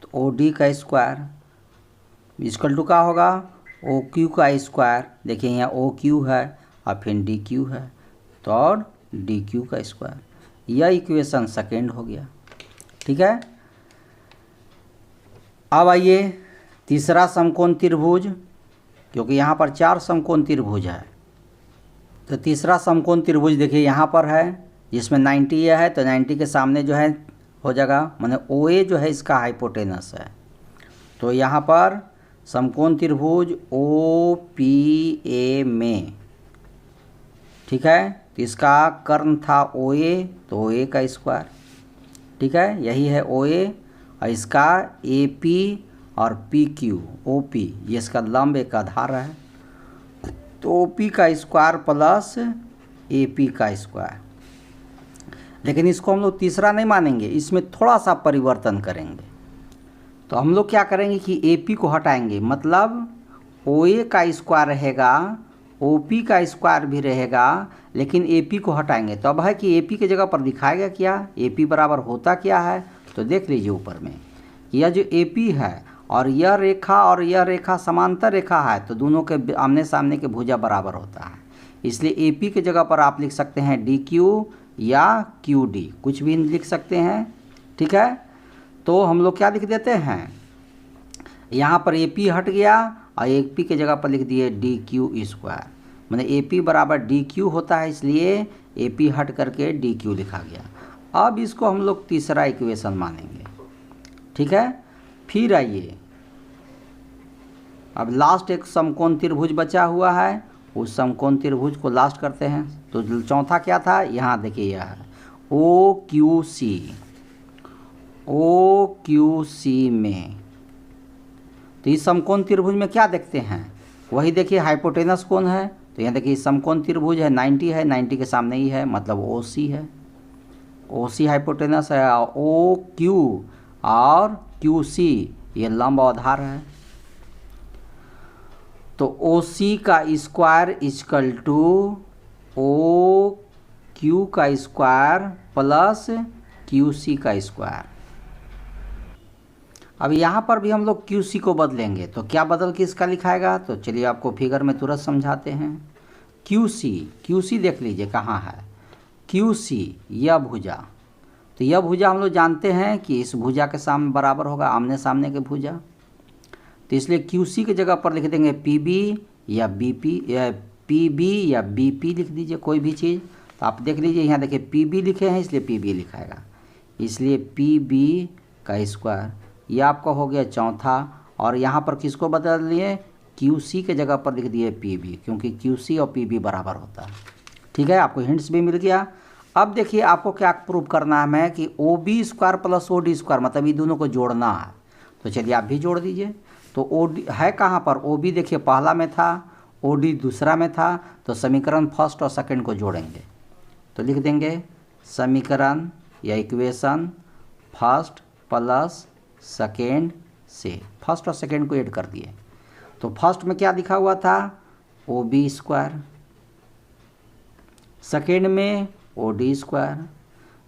तो OD का स्क्वायर इक्वल टू क्या होगा, OQ का स्क्वायर। देखिए यहाँ OQ है और फिर DQ है, तो और DQ का स्क्वायर। यह इक्वेशन सेकेंड हो गया, ठीक है। अब आइए तीसरा समकोण त्रिभुज, क्योंकि यहाँ पर 4 समकोण त्रिभुज है। तो तीसरा समकोण त्रिभुज देखिए यहाँ पर है, जिसमें 90 है, तो 90 के सामने जो है हो जाएगा, माने OA जो है इसका हाइपोटेनस है। तो यहाँ पर समकोण त्रिभुज OPA में, ठीक है, तो इसका कर्ण था OA, तो OA का स्क्वायर, ठीक है, यही है OA। और इसका AP और PQ OP ये इसका लंब एक आधार है, तो OP का स्क्वायर प्लस AP का स्क्वायर। लेकिन इसको हम लोग तीसरा नहीं मानेंगे, इसमें थोड़ा सा परिवर्तन करेंगे। तो हम लोग क्या करेंगे कि AP को हटाएंगे, मतलब OA का स्क्वायर रहेगा, OP का स्क्वायर भी रहेगा, लेकिन AP को हटाएंगे। तो अब है कि AP की जगह पर दिखाएगा क्या, AP बराबर होता क्या है, तो देख लीजिए ऊपर में, यह जो AP है और यह रेखा समांतर रेखा है, तो दोनों के आमने सामने के भुजा बराबर होता है। इसलिए AP की जगह पर आप लिख सकते हैं DQ या QD, कुछ भी लिख सकते हैं, ठीक है। तो हम लोग क्या लिख देते हैं, यहाँ पर AP हट गया और AP के जगह पर लिख दिए DQ स्क्वायर, मतलब AP बराबर DQ होता है, इसलिए AP हट करके DQ लिखा गया। अब इसको हम लोग तीसरा इक्वेशन मानेंगे, ठीक है। फिर आइए अब लास्ट एक समकोण त्रिभुज बचा हुआ है, उस समकोण त्रिभुज को लास्ट करते हैं। तो चौथा क्या था, यहाँ देखिए यह है OQC में। तो इस समकोण त्रिभुज में क्या देखते हैं, वही देखिए हाइपोटेनस कौन है, तो यहाँ देखिए समकोण त्रिभुज है, 90 है, 90 के सामने ही है, मतलब OC है, OC हाइपोटेनस है। OQ और QC ये लंब आधार है, तो OC का स्क्वायर इक्वल टू OQ का स्क्वायर प्लस QC का स्क्वायर। अब यहाँ पर भी हम लोग QC को बदलेंगे, तो क्या बदल के इसका लिखाएगा, तो चलिए आपको फिगर में तुरंत समझाते हैं। QC देख लीजिए कहाँ है, QC यह भुजा, तो यह भुजा हम लोग जानते हैं कि इस भुजा के सामने बराबर होगा, आमने सामने के भुजा, तो इसलिए QC की जगह पर लिख देंगे PB या BP, या PB या BP लिख दीजिए कोई भी चीज़। तो आप देख लीजिए यहाँ देखिए PB लिखे हैं, इसलिए PB लिखाएगा, इसलिए PB का स्क्वायर, ये आपका हो गया चौथा। और यहाँ पर किसको बदल लिए, QC के जगह पर लिख दिए PB, क्योंकि QC और PB बराबर होता है, ठीक है। आपको हिंट्स भी मिल गया। अब देखिए आपको क्या प्रूव करना है, मैं कि OB square plus OD square, मतलब ये दोनों को जोड़ना है। तो चलिए आप भी जोड़ दीजिए। तो OD है कहाँ पर, OB देखिए पहला में था, OD दूसरा में था, तो समीकरण फर्स्ट और सेकंड को जोड़ेंगे, तो लिख देंगे समीकरण या इक्वेशन फर्स्ट प्लस सेकेंड से, फर्स्ट और सेकेंड को ऐड कर दिए। तो फर्स्ट में क्या लिखा हुआ था, OB स्क्वायर, सेकेंड में OD स्क्वायर।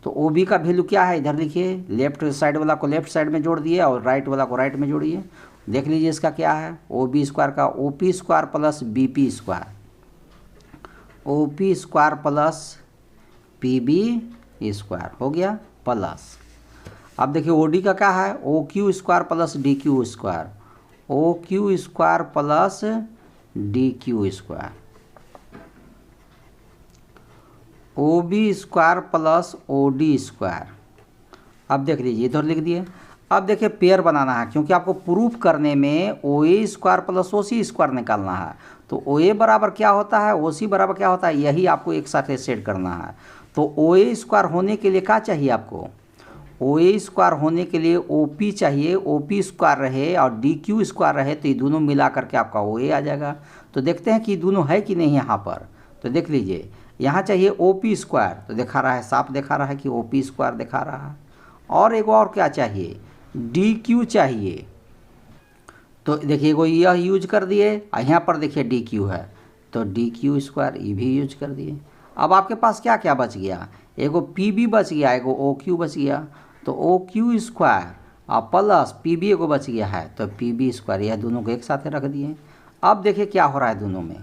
तो OB का वैल्यू क्या है, इधर लिखिए, लेफ्ट साइड वाला को लेफ्ट साइड में जोड़ दिए और राइट वाला को राइट में जोड़िए। देख लीजिए इसका क्या है, OB स्क्वायर का OP square plus BP square, OP square plus PB square हो गया प्लस। अब देखिए OD का क्या है, OQ square plus DQ square, OQ square plus DQ square, OB square plus OD square. अब देख लीजिए इधर लिख दिए। अब देखिए पेयर बनाना है, क्योंकि आपको प्रूफ करने में ओ A square plus O C square निकालना है। तो ओ ए बराबर क्या होता है, ओ सी बराबर क्या होता है, यही आपको एक साथ सेट करना है। तो ओ ए स्क्वायर होने के लिए क्या चाहिए आपको, ओ ए स्क्वायर होने के लिए ओ पी चाहिए, ओ पी स्क्वायर रहे और डी क्यू स्क्वायर रहे, तो ये दोनों मिला करके आपका ओ ए आ जाएगा। तो देखते हैं कि दोनों है कि नहीं यहाँ पर। तो देख लीजिए, यहाँ चाहिए ओ पी स्क्वायर, तो दिखा रहा है, साफ दिखा रहा है कि ओ पी स्क्वायर दिखा रहा है। और एक और क्या चाहिए, डी क्यू चाहिए। तो देखिए वो यह यूज कर दिए, यहाँ पर देखिए डी क्यू है, तो डी क्यू स्क्वायर ये भी यूज कर दिए। अब आपके पास क्या क्या बच गया, एगो पी बी बच गया, एगो ओ क्यू बच गया। तो ओ क्यू स्क्वायर और प्लस पी बी एगो बच गया है, तो पी बी स्क्वायर, यह दोनों को एक साथ रख दिए। अब देखिए क्या हो रहा है दोनों में,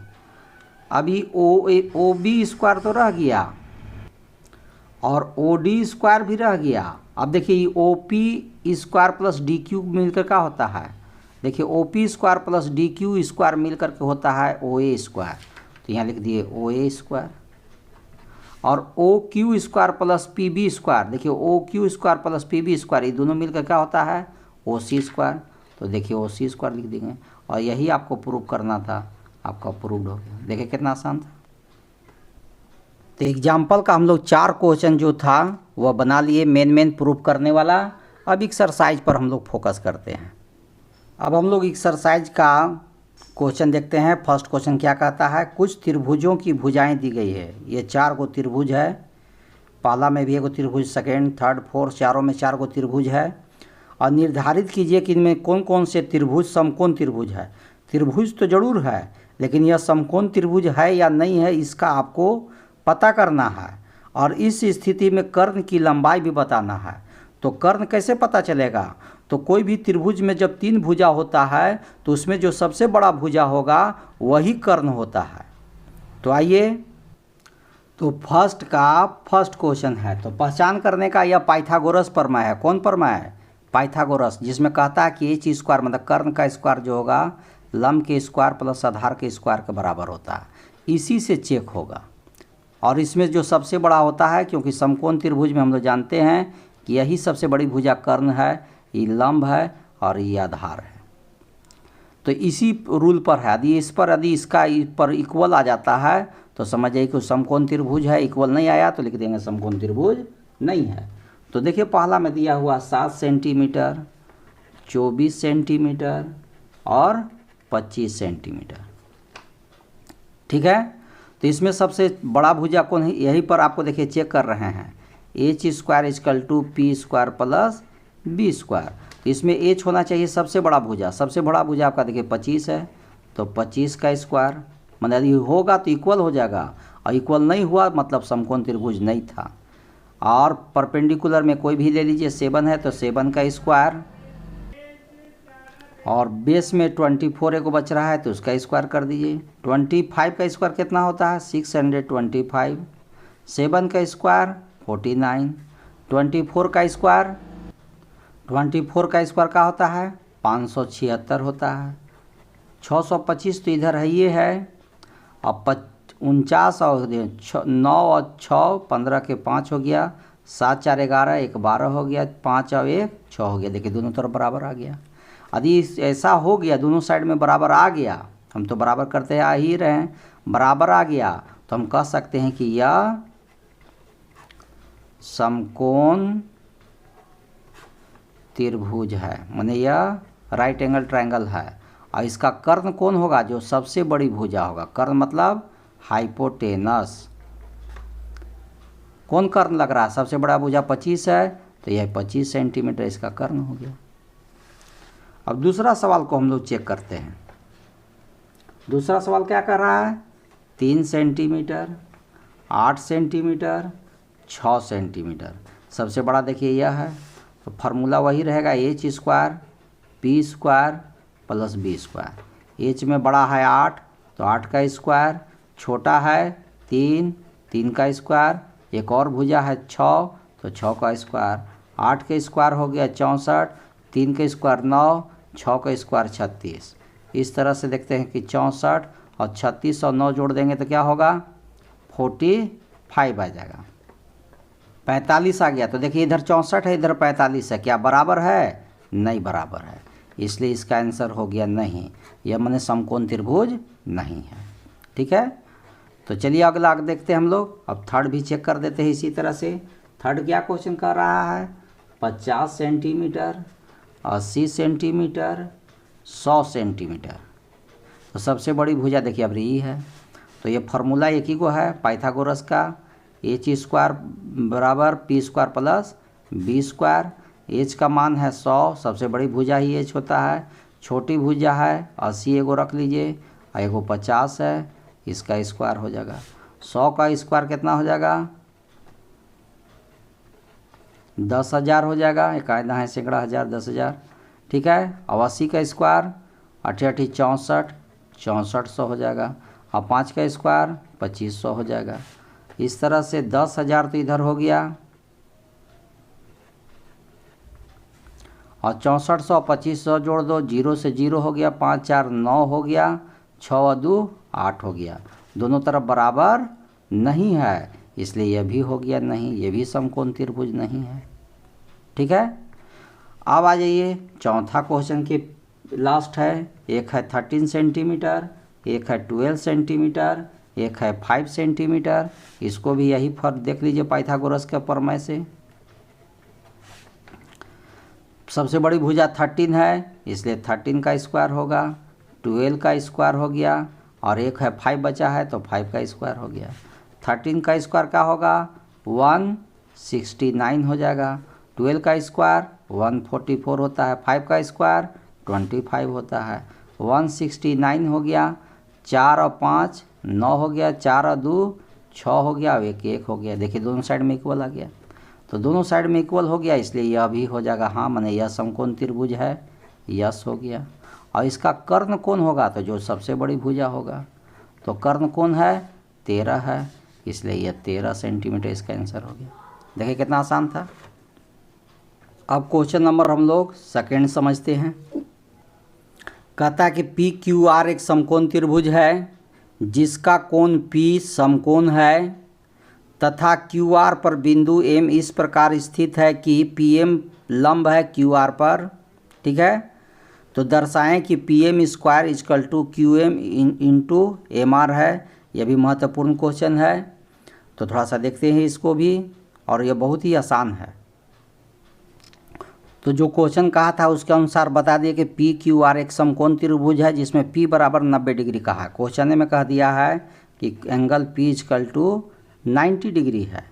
अभी ओ बी स्क्वायर तो रह गया और ओ डी स्क्वायर भी रह गया। अब देखिए O P square plus D Q मिलकर क्या होता है, देखिए O P square plus D Q square मिलकर के होता है ओ ए स्क्वायर। तो यहाँ लिख दिए ओ ए स्क्वायर। और O Q square plus P B square, देखिए O Q square plus P B square, ये दोनों मिलकर क्या होता है ओ सी स्क्वायर। तो देखिए ओ सी स्क्वायर लिख देंगे, और यही आपको प्रूव करना था, आपका प्रूव्ड हो गया। देखिए कितना आसान था। तो एग्जाम्पल का हम लोग 4 क्वेश्चन जो था वह बना लिए, मेन प्रूफ करने वाला। अब एक्सरसाइज पर हम लोग फोकस करते हैं। अब हम लोग एक्सरसाइज का क्वेश्चन देखते हैं। फर्स्ट क्वेश्चन क्या कहता है, कुछ त्रिभुजों की भुजाएं दी गई है। ये 4 गो त्रिभुज है, पहला में भी एगो त्रिभुज, सेकेंड थर्ड फोर्थ, चारों में 4 गो त्रिभुज है। और निर्धारित कीजिए कि इनमें कौन कौन से त्रिभुज समकोण त्रिभुज है। त्रिभुज तो जरूर है, लेकिन यह समकोण त्रिभुज है या नहीं है इसका आपको पता करना है। और इस स्थिति में कर्ण की लंबाई भी बताना है। तो कर्ण कैसे पता चलेगा, तो कोई भी त्रिभुज में जब 3 भुजा होता है तो उसमें जो सबसे बड़ा भुजा होगा वही कर्ण होता है। तो आइए, तो फर्स्ट क्वेश्चन है, तो पहचान करने का यह पाइथागोरस प्रमेय है। कौन प्रमेय है, पाइथागोरस, जिसमें कहता है कि एच स्क्वायर मतलब कर्ण का स्क्वायर जो होगा लंब के स्क्वायर प्लस आधार के स्क्वायर के बराबर होता है। इसी से चेक होगा। और इसमें जो सबसे बड़ा होता है, क्योंकि समकोण त्रिभुज में हम लोग जानते हैं कि यही सबसे बड़ी भुजा कर्ण है, ये लंब है और ये आधार है। तो इसी रूल पर है, यदि इसका पर इक्वल आ जाता है तो समझ जाइए कि समकोण त्रिभुज है। इक्वल नहीं आया तो लिख देंगे समकोण त्रिभुज नहीं है। तो देखिए पहला में दिया हुआ 7 सेंटीमीटर, 24 सेंटीमीटर और 25 सेंटीमीटर, ठीक है। तो इसमें सबसे बड़ा भुजा कौन है, यही पर आपको देखिए चेक कर रहे हैं। H square equal to P square plus B square. तो इसमें एच होना चाहिए सबसे बड़ा भुजा। सबसे बड़ा भुजा आपका देखिए 25 है, तो 25 का स्क्वायर, मतलब यदि होगा तो इक्वल हो जाएगा, और इक्वल नहीं हुआ मतलब समकोण त्रिभुज नहीं था। और परपेंडिकुलर में कोई भी ले लीजिए, 7 है तो 7 का स्क्वायर, और बेस में 24 एक बच रहा है तो उसका स्क्वायर कर दीजिए। 25 का स्क्वायर कितना होता है 625, 7 का स्क्वायर 49, 24 का स्क्वायर क्या होता है 576 होता है। 625 तो इधर है, ये है, और 49 और 9 और 6 15 के 5 हो गया, 7 4 11, 1 12 हो गया, 5 और 1 6 हो गया। देखिए दोनों तरफ बराबर आ गया। यदि ऐसा हो गया दोनों साइड में बराबर आ गया, हम तो बराबर करते आ ही रहे हैं, बराबर आ गया तो हम कह सकते हैं कि यह समकोण त्रिभुज है, माने यह राइट एंगल ट्रायंगल है। और इसका कर्ण कौन होगा, जो सबसे बड़ी भुजा होगा। कर्ण मतलब हाइपोटेनस। कौन कर्ण लग रहा है, सबसे बड़ा भुजा 25 है तो यह 25 सेंटीमीटर इसका कर्ण हो गया। अब दूसरा सवाल को हम लोग चेक करते हैं। दूसरा सवाल क्या कर रहा है, 3 सेंटीमीटर, 8 सेंटीमीटर, 6 सेंटीमीटर। सबसे बड़ा देखिए यह है, तो फार्मूला वही रहेगा H square P square plus B square. H में बड़ा है 8 तो 8 का स्क्वायर, छोटा है 3 का स्क्वायर, एक और भुजा है 6 तो 6 का स्क्वायर। 8 का स्क्वायर हो गया 64, 3 का स्क्वायर 9, 6 का स्क्वायर 36। इस तरह से देखते हैं कि 64 और 36 और 9 जोड़ देंगे तो क्या होगा 45 आ जाएगा। 45 आ गया। तो देखिए इधर 64 है इधर 45 है, क्या बराबर है, नहीं बराबर है, इसलिए इसका आंसर हो गया नहीं। यह माने समकोण त्रिभुज नहीं है। ठीक है, तो चलिए अगला देखते हैं हम लोग। अब थर्ड भी चेक कर देते हैं इसी तरह से। थर्ड क्या क्वेश्चन कर रहा है, 50 सेंटीमीटर, 80 सेंटीमीटर, 100 सेंटीमीटर। तो सबसे बड़ी भुजा देखिए अब ये है, तो ये फार्मूला एक ही को है पाइथागोरस का, एच स्क्वायर बराबर P square plus B square. H का मान है 100, सबसे बड़ी भुजा ही एच होता है। छोटी भुजा है 80 एगो रख लीजिए, और एगो 50 है, इसका स्क्वायर हो जाएगा। 100 का स्क्वायर कितना हो जाएगा, 10,000 हो जाएगा। एक कायदा है सैकड़ा हज़ार 10,000। ठीक है, अब 80 का स्क्वायर 88 64, 6400 हो जाएगा। और 5 का स्क्वायर 2500 हो जाएगा। इस तरह से 10,000 तो इधर हो गया, और 6400 2500 जोड़ दो, 0 से 0 हो गया, 5 4 9 हो गया, 6 और 2 8 हो गया। दोनों तरफ बराबर नहीं है, इसलिए यह भी हो गया नहीं, यह भी समकोण त्रिभुज नहीं है। ठीक है, अब आ जाइए चौथा क्वेश्चन के लास्ट है। एक है 13 सेंटीमीटर, एक है 12 सेंटीमीटर, एक है 5 सेंटीमीटर। इसको भी यही फर्क देख लीजिए पाइथागोरस के प्रमेय से। सबसे बड़ी भुजा 13 है, इसलिए 13 का स्क्वायर होगा, 12 का स्क्वायर हो गया, और एक है 5 बचा है तो 5 का स्क्वायर हो गया। 13 का स्क्वायर क्या होगा, 169 हो जाएगा। 12 का स्क्वायर 144 होता है, 5 का स्क्वायर 25 होता है। 169 हो गया, 4 और 5 9 हो गया, 4 और 2 6 हो गया, और 1 1 हो गया। देखिए दोनों साइड में इक्वल आ गया, तो दोनों साइड में इक्वल हो गया, इसलिए यह भी हो जाएगा हाँ, माने यह समकोण त्रिभुज है, यस हो गया। और इसका कर्ण कोण होगा तो जो सबसे बड़ी भुजा होगा, तो कर्ण कोण है 13 है, इसलिए यह 13 सेंटीमीटर इसका आंसर हो गया। देखिए कितना आसान था। अब क्वेश्चन नंबर हम लोग सेकेंड समझते हैं। कहता है कि पी क्यू आर एक समकोण त्रिभुज है जिसका कोण पी समकोण है, तथा क्यू आर पर बिंदु एम इस प्रकार स्थित है कि पी एम लंब है क्यू आर पर। ठीक है, तो दर्शाएं कि P M square equal to Q M into M R है। यह भी महत्वपूर्ण क्वेश्चन है, तो थोड़ा सा देखते हैं इसको भी, और यह बहुत ही आसान है। तो जो क्वेश्चन कहा था उसके अनुसार बता दिए कि पी क्यू आर एक समकोण त्रिभुज है जिसमें पी बराबर 90 डिग्री का है। क्वेश्चन में कह दिया है कि angle P equal to 90 degree है,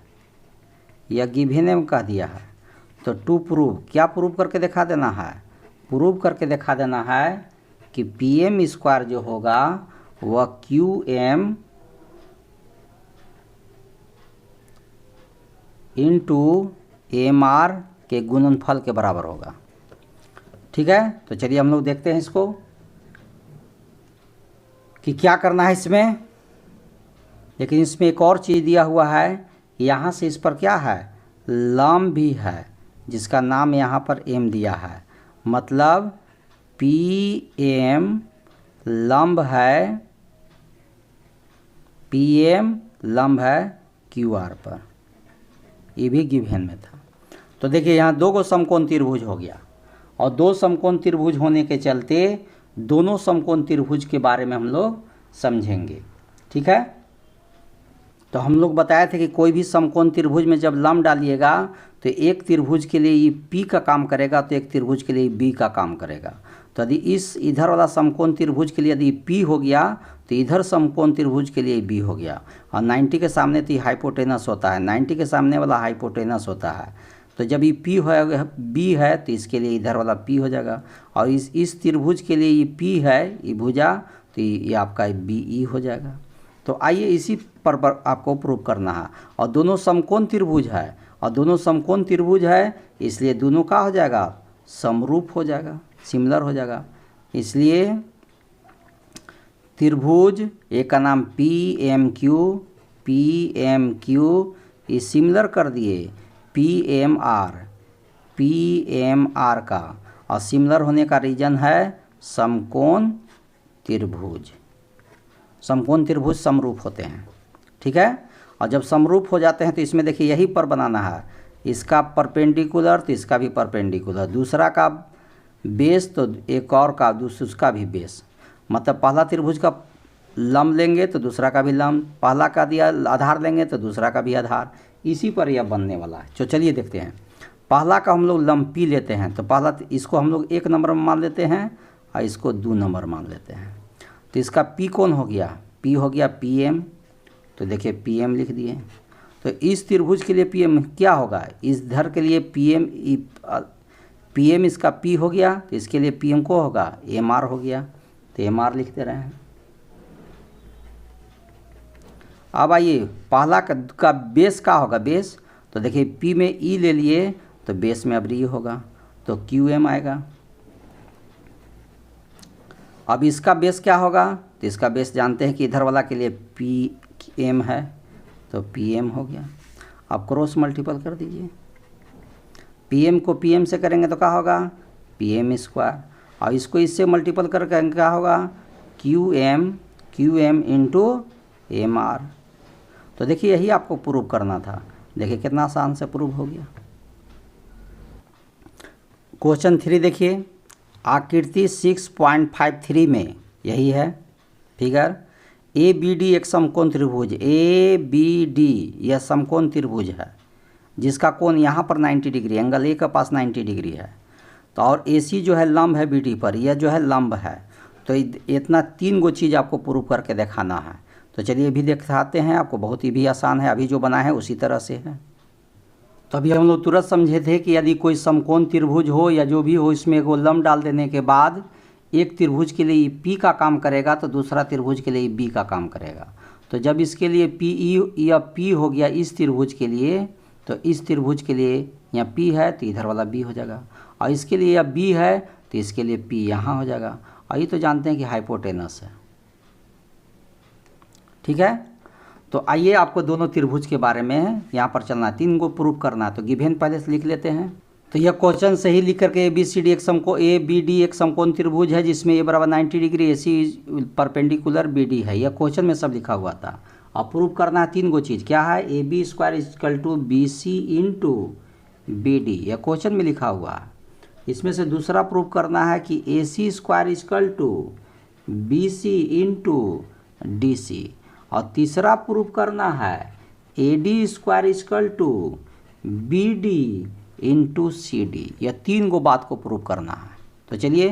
यह गिवन में कह दिया है। तो टू प्रूव, क्या प्रूव करके दिखा देना है, प्रूव करके दिखा देना है कि पी एम स्क्वायर जो होगा वह Q M into M R के गुणनफल के बराबर होगा। ठीक है, तो चलिए हम लोग देखते हैं इसको कि क्या करना है इसमें। लेकिन इसमें एक और चीज़ दिया हुआ है, यहाँ से इस पर क्या है, लंब भी है जिसका नाम यहाँ पर एम दिया है। मतलब पी एम लंब है, पी एम लंब है क्यू आर पर, ये भी गिवन में था। तो देखिए यहाँ दो समकोण त्रिभुज हो गया, और दो समकोण त्रिभुज होने के चलते दोनों समकोण त्रिभुज के बारे में हम लोग समझेंगे। ठीक है, तो हम लोग बताए थे कि कोई भी समकोण त्रिभुज में जब लंब डालिएगा तो एक त्रिभुज के लिए ये पी का काम करेगा, तो एक त्रिभुज के लिए बी का काम करेगा। तो यदि इस इधर वाला समकोण त्रिभुज के लिए यदि पी हो गया तो इधर समकोण त्रिभुज के लिए बी हो गया। और 90 के सामने तो ये हाइपोटेनस होता है, 90 के सामने वाला हाइपोटेनस होता है। तो जब ये पी है बी है तो इसके लिए इधर वाला पी हो जाएगा, और इस त्रिभुज के लिए ये पी है ये भुजा, तो ये आपका बी ई हो जाएगा। तो आइए इसी पर आपको प्रूव करना है। और दोनों समकोण त्रिभुज है, और दोनों समकोण त्रिभुज है, इसलिए दोनों का हो जाएगा समरूप हो जाएगा, सिमिलर हो जाएगा। इसलिए त्रिभुज एक का नाम पी एम क्यू ये सिमिलर कर दिए पी एम आर का, और सिमिलर होने का रीजन है समकोण त्रिभुज। समकोण त्रिभुज समरूप होते हैं। ठीक है, और जब समरूप हो जाते हैं तो इसमें देखिए यही पर बनाना है, इसका परपेंडिकुलर तो इसका भी परपेंडिकुलर, दूसरा का बेस तो एक और का दूसरा उसका भी बेस, मतलब पहला त्रिभुज का लंब लेंगे तो दूसरा का भी लंब, पहला का दिया आधार लेंगे तो दूसरा का भी आधार, इसी पर यह बनने वाला है। तो चलिए देखते हैं। पहला का हम लोग लंब पी लेते हैं, तो पहला इसको हम लोग 1 नंबर में मान लेते हैं और इसको 2 नंबर मान लेते हैं। तो इसका पी कौन हो गया, पी हो गया पी एम। तो देखिए पी एम लिख दिए। तो इस त्रिभुज के लिए पी एम क्या होगा, इस धर के लिए पी एम इसका पी हो गया, तो इसके लिए पी एम को होगा एम आर हो गया। तो एम आर लिख दे रहे हैं। अब आइए पहला का बेस का होगा बेस, तो देखिए पी में ई ले लिए तो बेस में अब री होगा, तो क्यू एम आएगा। अब इसका बेस क्या होगा, तो इसका बेस जानते हैं कि इधर वाला के लिए पी एम है, तो पी एम हो गया। अब क्रॉस मल्टीपल कर दीजिए, पी एम को पी एम से करेंगे तो क्या होगा पी एम स्क्वायर, और इसको इससे मल्टीपल करके क्या होगा Q M into M R. तो देखिए यही आपको प्रूव करना था। देखिए कितना आसान से प्रूव हो गया। क्वेश्चन 3 देखिए, आकृति 6.53 में यही है फिगर। ए बी डी एक समकोण त्रिभुज, ए बी डी यह समकोण त्रिभुज है जिसका कोण यहाँ पर 90 डिग्री, एंगल ए के पास 90 डिग्री है। तो और ए सी जो है लंब है बी डी पर, यह जो है लंब है। तो इतना 3 गो चीज़ आपको प्रूव करके दिखाना है। तो चलिए अभी दिखाते हैं आपको, बहुत ही भी आसान है, अभी जो बना है उसी तरह से है। तो अभी हम लोग तुरंत समझे थे कि यदि कोई समकोण त्रिभुज हो या जो भी हो, इसमें एगो लंब डाल देने के बाद एक त्रिभुज के लिए पी का काम करेगा तो दूसरा त्रिभुज के लिए बी का काम करेगा। तो जब इसके लिए पी ई या पी हो गया इस त्रिभुज के लिए, तो इस त्रिभुज के लिए यहाँ पी है तो इधर वाला बी हो जाएगा, और इसके लिए या बी है तो इसके लिए पी यहाँ हो जाएगा। और ये तो जानते हैं कि हाइपोटेनस है, ठीक है। तो आइए आपको दोनों त्रिभुज के बारे में यहाँ पर चलना है, 3 को प्रूव करना है। तो गिवन पहले से लिख लेते हैं। तो यह क्वेश्चन सही लिख करके ए बी सी डी एक समकोण त्रिभुज है जिसमें ए बराबर 90 डिग्री, ए सी परपेंडिकुलर, बी डी है। यह क्वेश्चन में सब लिखा हुआ था। अब प्रूव करना है 3 गो चीज़, क्या है A B square equal to B C into B D, यह क्वेश्चन में लिखा हुआ है। इसमें से दूसरा प्रूव करना है कि A C square equal to B C into D C, और तीसरा प्रूफ करना है A D square equal to B D into C D. यह 3 गो बात को प्रूव करना है। तो चलिए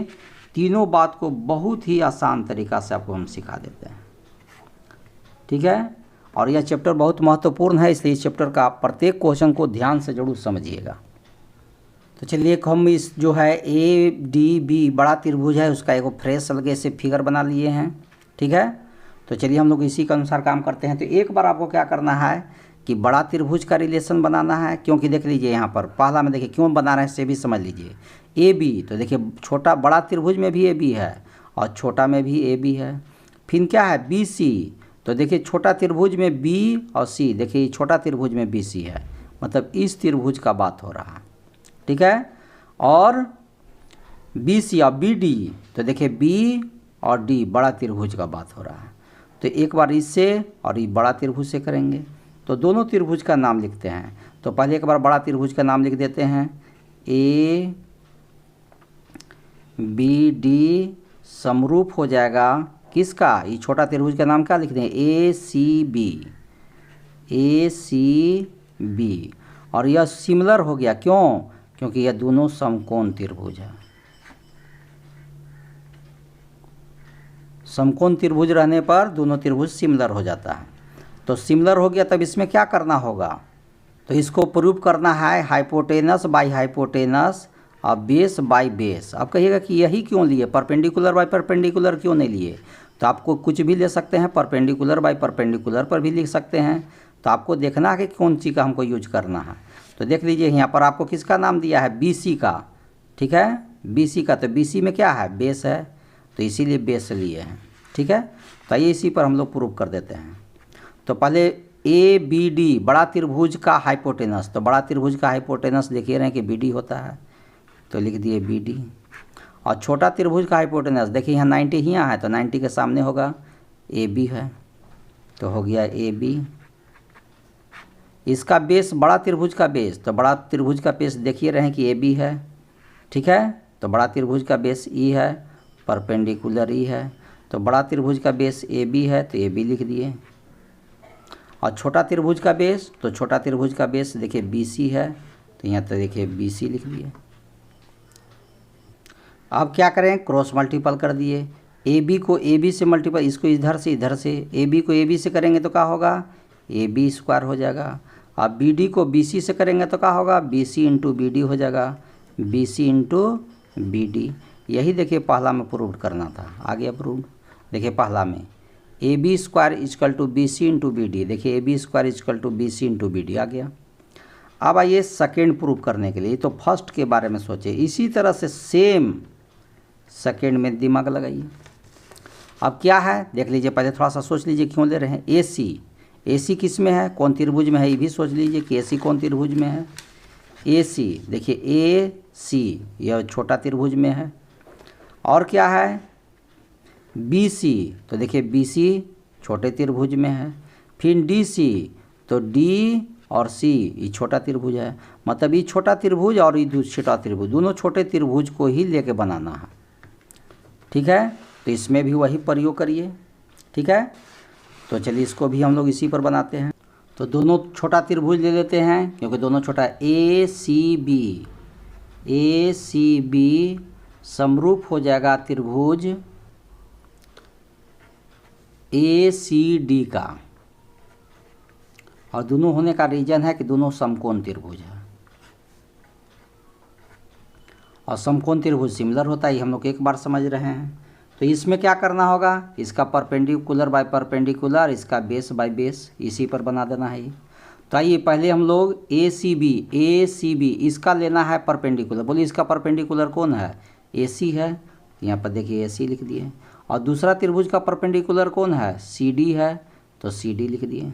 तीनों बात को बहुत ही आसान तरीका से आपको हम सिखा देते हैं, ठीक है। और यह चैप्टर बहुत महत्वपूर्ण है, इसलिए इस चैप्टर का प्रत्येक क्वेश्चन को ध्यान से जरूर समझिएगा। तो चलिए हम इस जो है ए डी बी बड़ा त्रिभुज है उसका एक फ्रेश अलगे से फिगर बना लिए हैं, ठीक है। तो चलिए हम लोग इसी के अनुसार काम करते हैं। तो एक बार आपको क्या करना है कि बड़ा त्रिभुज का रिलेशन बनाना है, क्योंकि देख लीजिए यहाँ पर पहला में देखिए क्यों बना रहे हैं इसे भी समझ लीजिए। ए बी, तो देखिए छोटा बड़ा त्रिभुज में भी ए बी है और छोटा में भी ए बी है। फिर क्या है बी सी, तो देखिए छोटा त्रिभुज में बी और सी, देखिए छोटा त्रिभुज में बी सी है, मतलब इस त्रिभुज का बात हो रहा है, ठीक है। और बी सी और बी डी, तो देखिए बी और डी बड़ा त्रिभुज का बात हो रहा है। तो एक बार इससे और ये बड़ा त्रिभुज से करेंगे, तो दोनों त्रिभुज का नाम लिखते हैं। तो पहले एक बार बड़ा त्रिभुज का नाम लिख देते हैं, ए बी डी समरूप हो जाएगा किसका, ये छोटा त्रिभुज का नाम क्या लिख दें ए सी बी, और यह सिमिलर हो गया, क्यों, क्योंकि यह दोनों समकोण त्रिभुज है। समकोण त्रिभुज रहने पर दोनों त्रिभुज सिमिलर हो जाता है। तो सिमिलर हो गया, तब इसमें क्या करना होगा, तो इसको प्रूव करना है हाइपोटेनस बाय हाइपोटेनस और बेस बाय बेस। आप कहिएगा कि यही क्यों लिए, परपेंडिकुलर बाय परपेंडिकुलर क्यों नहीं लिए। तो आपको कुछ भी ले सकते हैं, परपेंडिकुलर बाय परपेंडिकुलर पर भी लिख सकते हैं। तो आपको देखना है कि कौन चीज़ का हमको यूज करना है। तो देख लीजिए यहाँ पर आपको किसका नाम दिया है बी सी का, ठीक है, बी सी का। तो बी सी में क्या है बेस है, तो इसीलिए बेस लिए हैं, ठीक है। तो ये इसी पर हम लोग प्रूव कर देते हैं। तो पहले ए बी डी बड़ा त्रिभुज का हाइपोटेनस, तो बड़ा त्रिभुज का हाइपोटेनस देखिए रहे हैं कि बी डी होता है, तो लिख दिए बी डी। और छोटा त्रिभुज का हाइपोटेनस देखिए यहाँ 90 ही यहाँ है, तो 90 के सामने होगा ए बी है, तो हो गया ए बी। इसका बेस बड़ा त्रिभुज का बेस, तो बड़ा त्रिभुज का बेस देखिए रहे हैं कि ए बी है, ठीक है। तो बड़ा त्रिभुज का बेस ई है, परपेंडिकुलर ई है, तो बड़ा त्रिभुज का बेस ए बी है, तो ए बी लिख दिए। और छोटा त्रिभुज का बेस, तो छोटा त्रिभुज का बेस देखिए बी सी है, तो यहाँ तो देखिए बी सी लिख दिए। अब क्या करें, क्रॉस मल्टीपल कर दिए। ए बी को ए बी से मल्टीपल, इसको इधर से ए बी को ए बी से करेंगे तो क्या होगा, ए बी स्क्वायर हो जाएगा। अब बी डी को बी सी से करेंगे तो क्या होगा, B C into B D हो जाएगा, B C into B D. यही देखिए पहला में प्रूव करना था, आ गया प्रूव। देखिए पहला में A B square equal to B C into B D, देखिए A B square equal to B C into B D आ गया। अब आइए सेकेंड प्रूव करने के लिए, तो फर्स्ट के बारे में सोचे, इसी तरह से सेम सेकेंड में दिमाग लगाइए। अब क्या है देख लीजिए, पहले थोड़ा सा सोच लीजिए क्यों ले रहे हैं। ए सी किस में है, कौन त्रिभुज में है, ये भी सोच लीजिए कि ए सी कौन त्रिभुज में है। ए सी देखिए ए सी यह छोटा त्रिभुज में है। और क्या है बी सी, तो देखिए बी सी छोटे त्रिभुज में है। फिर डी सी, तो डी और सी ये छोटा त्रिभुज है, मतलब ये छोटा त्रिभुज और ये छोटा त्रिभुज, दोनों छोटे त्रिभुज को ही लेके बनाना है। ठीक है, तो इसमें भी वही प्रयोग करिए। ठीक है, तो चलिए इसको भी हम लोग इसी पर बनाते हैं। तो दोनों छोटा त्रिभुज ले लेते हैं, क्योंकि दोनों छोटा। ए सी बी समरूप हो जाएगा त्रिभुज ए सी डी का, और दोनों होने का रीजन है कि दोनों समकोण त्रिभुज है, और समकोण त्रिभुज सिमिलर होता है, ये हम लोग एक बार समझ रहे हैं। तो इसमें क्या करना होगा, इसका परपेंडिकुलर बाय परपेंडिकुलर, इसका बेस बाय बेस, इसी पर बना देना है। तो आइए पहले हम लोग ए सी बी इसका लेना है परपेंडिकुलर। बोलिए इसका परपेंडिकुलर कौन है, ए सी है, यहाँ पर देखिए ए सी लिख दिए। और दूसरा त्रिभुज का परपेंडिकुलर कौन है, सी डी है, तो सी डी लिख दिए।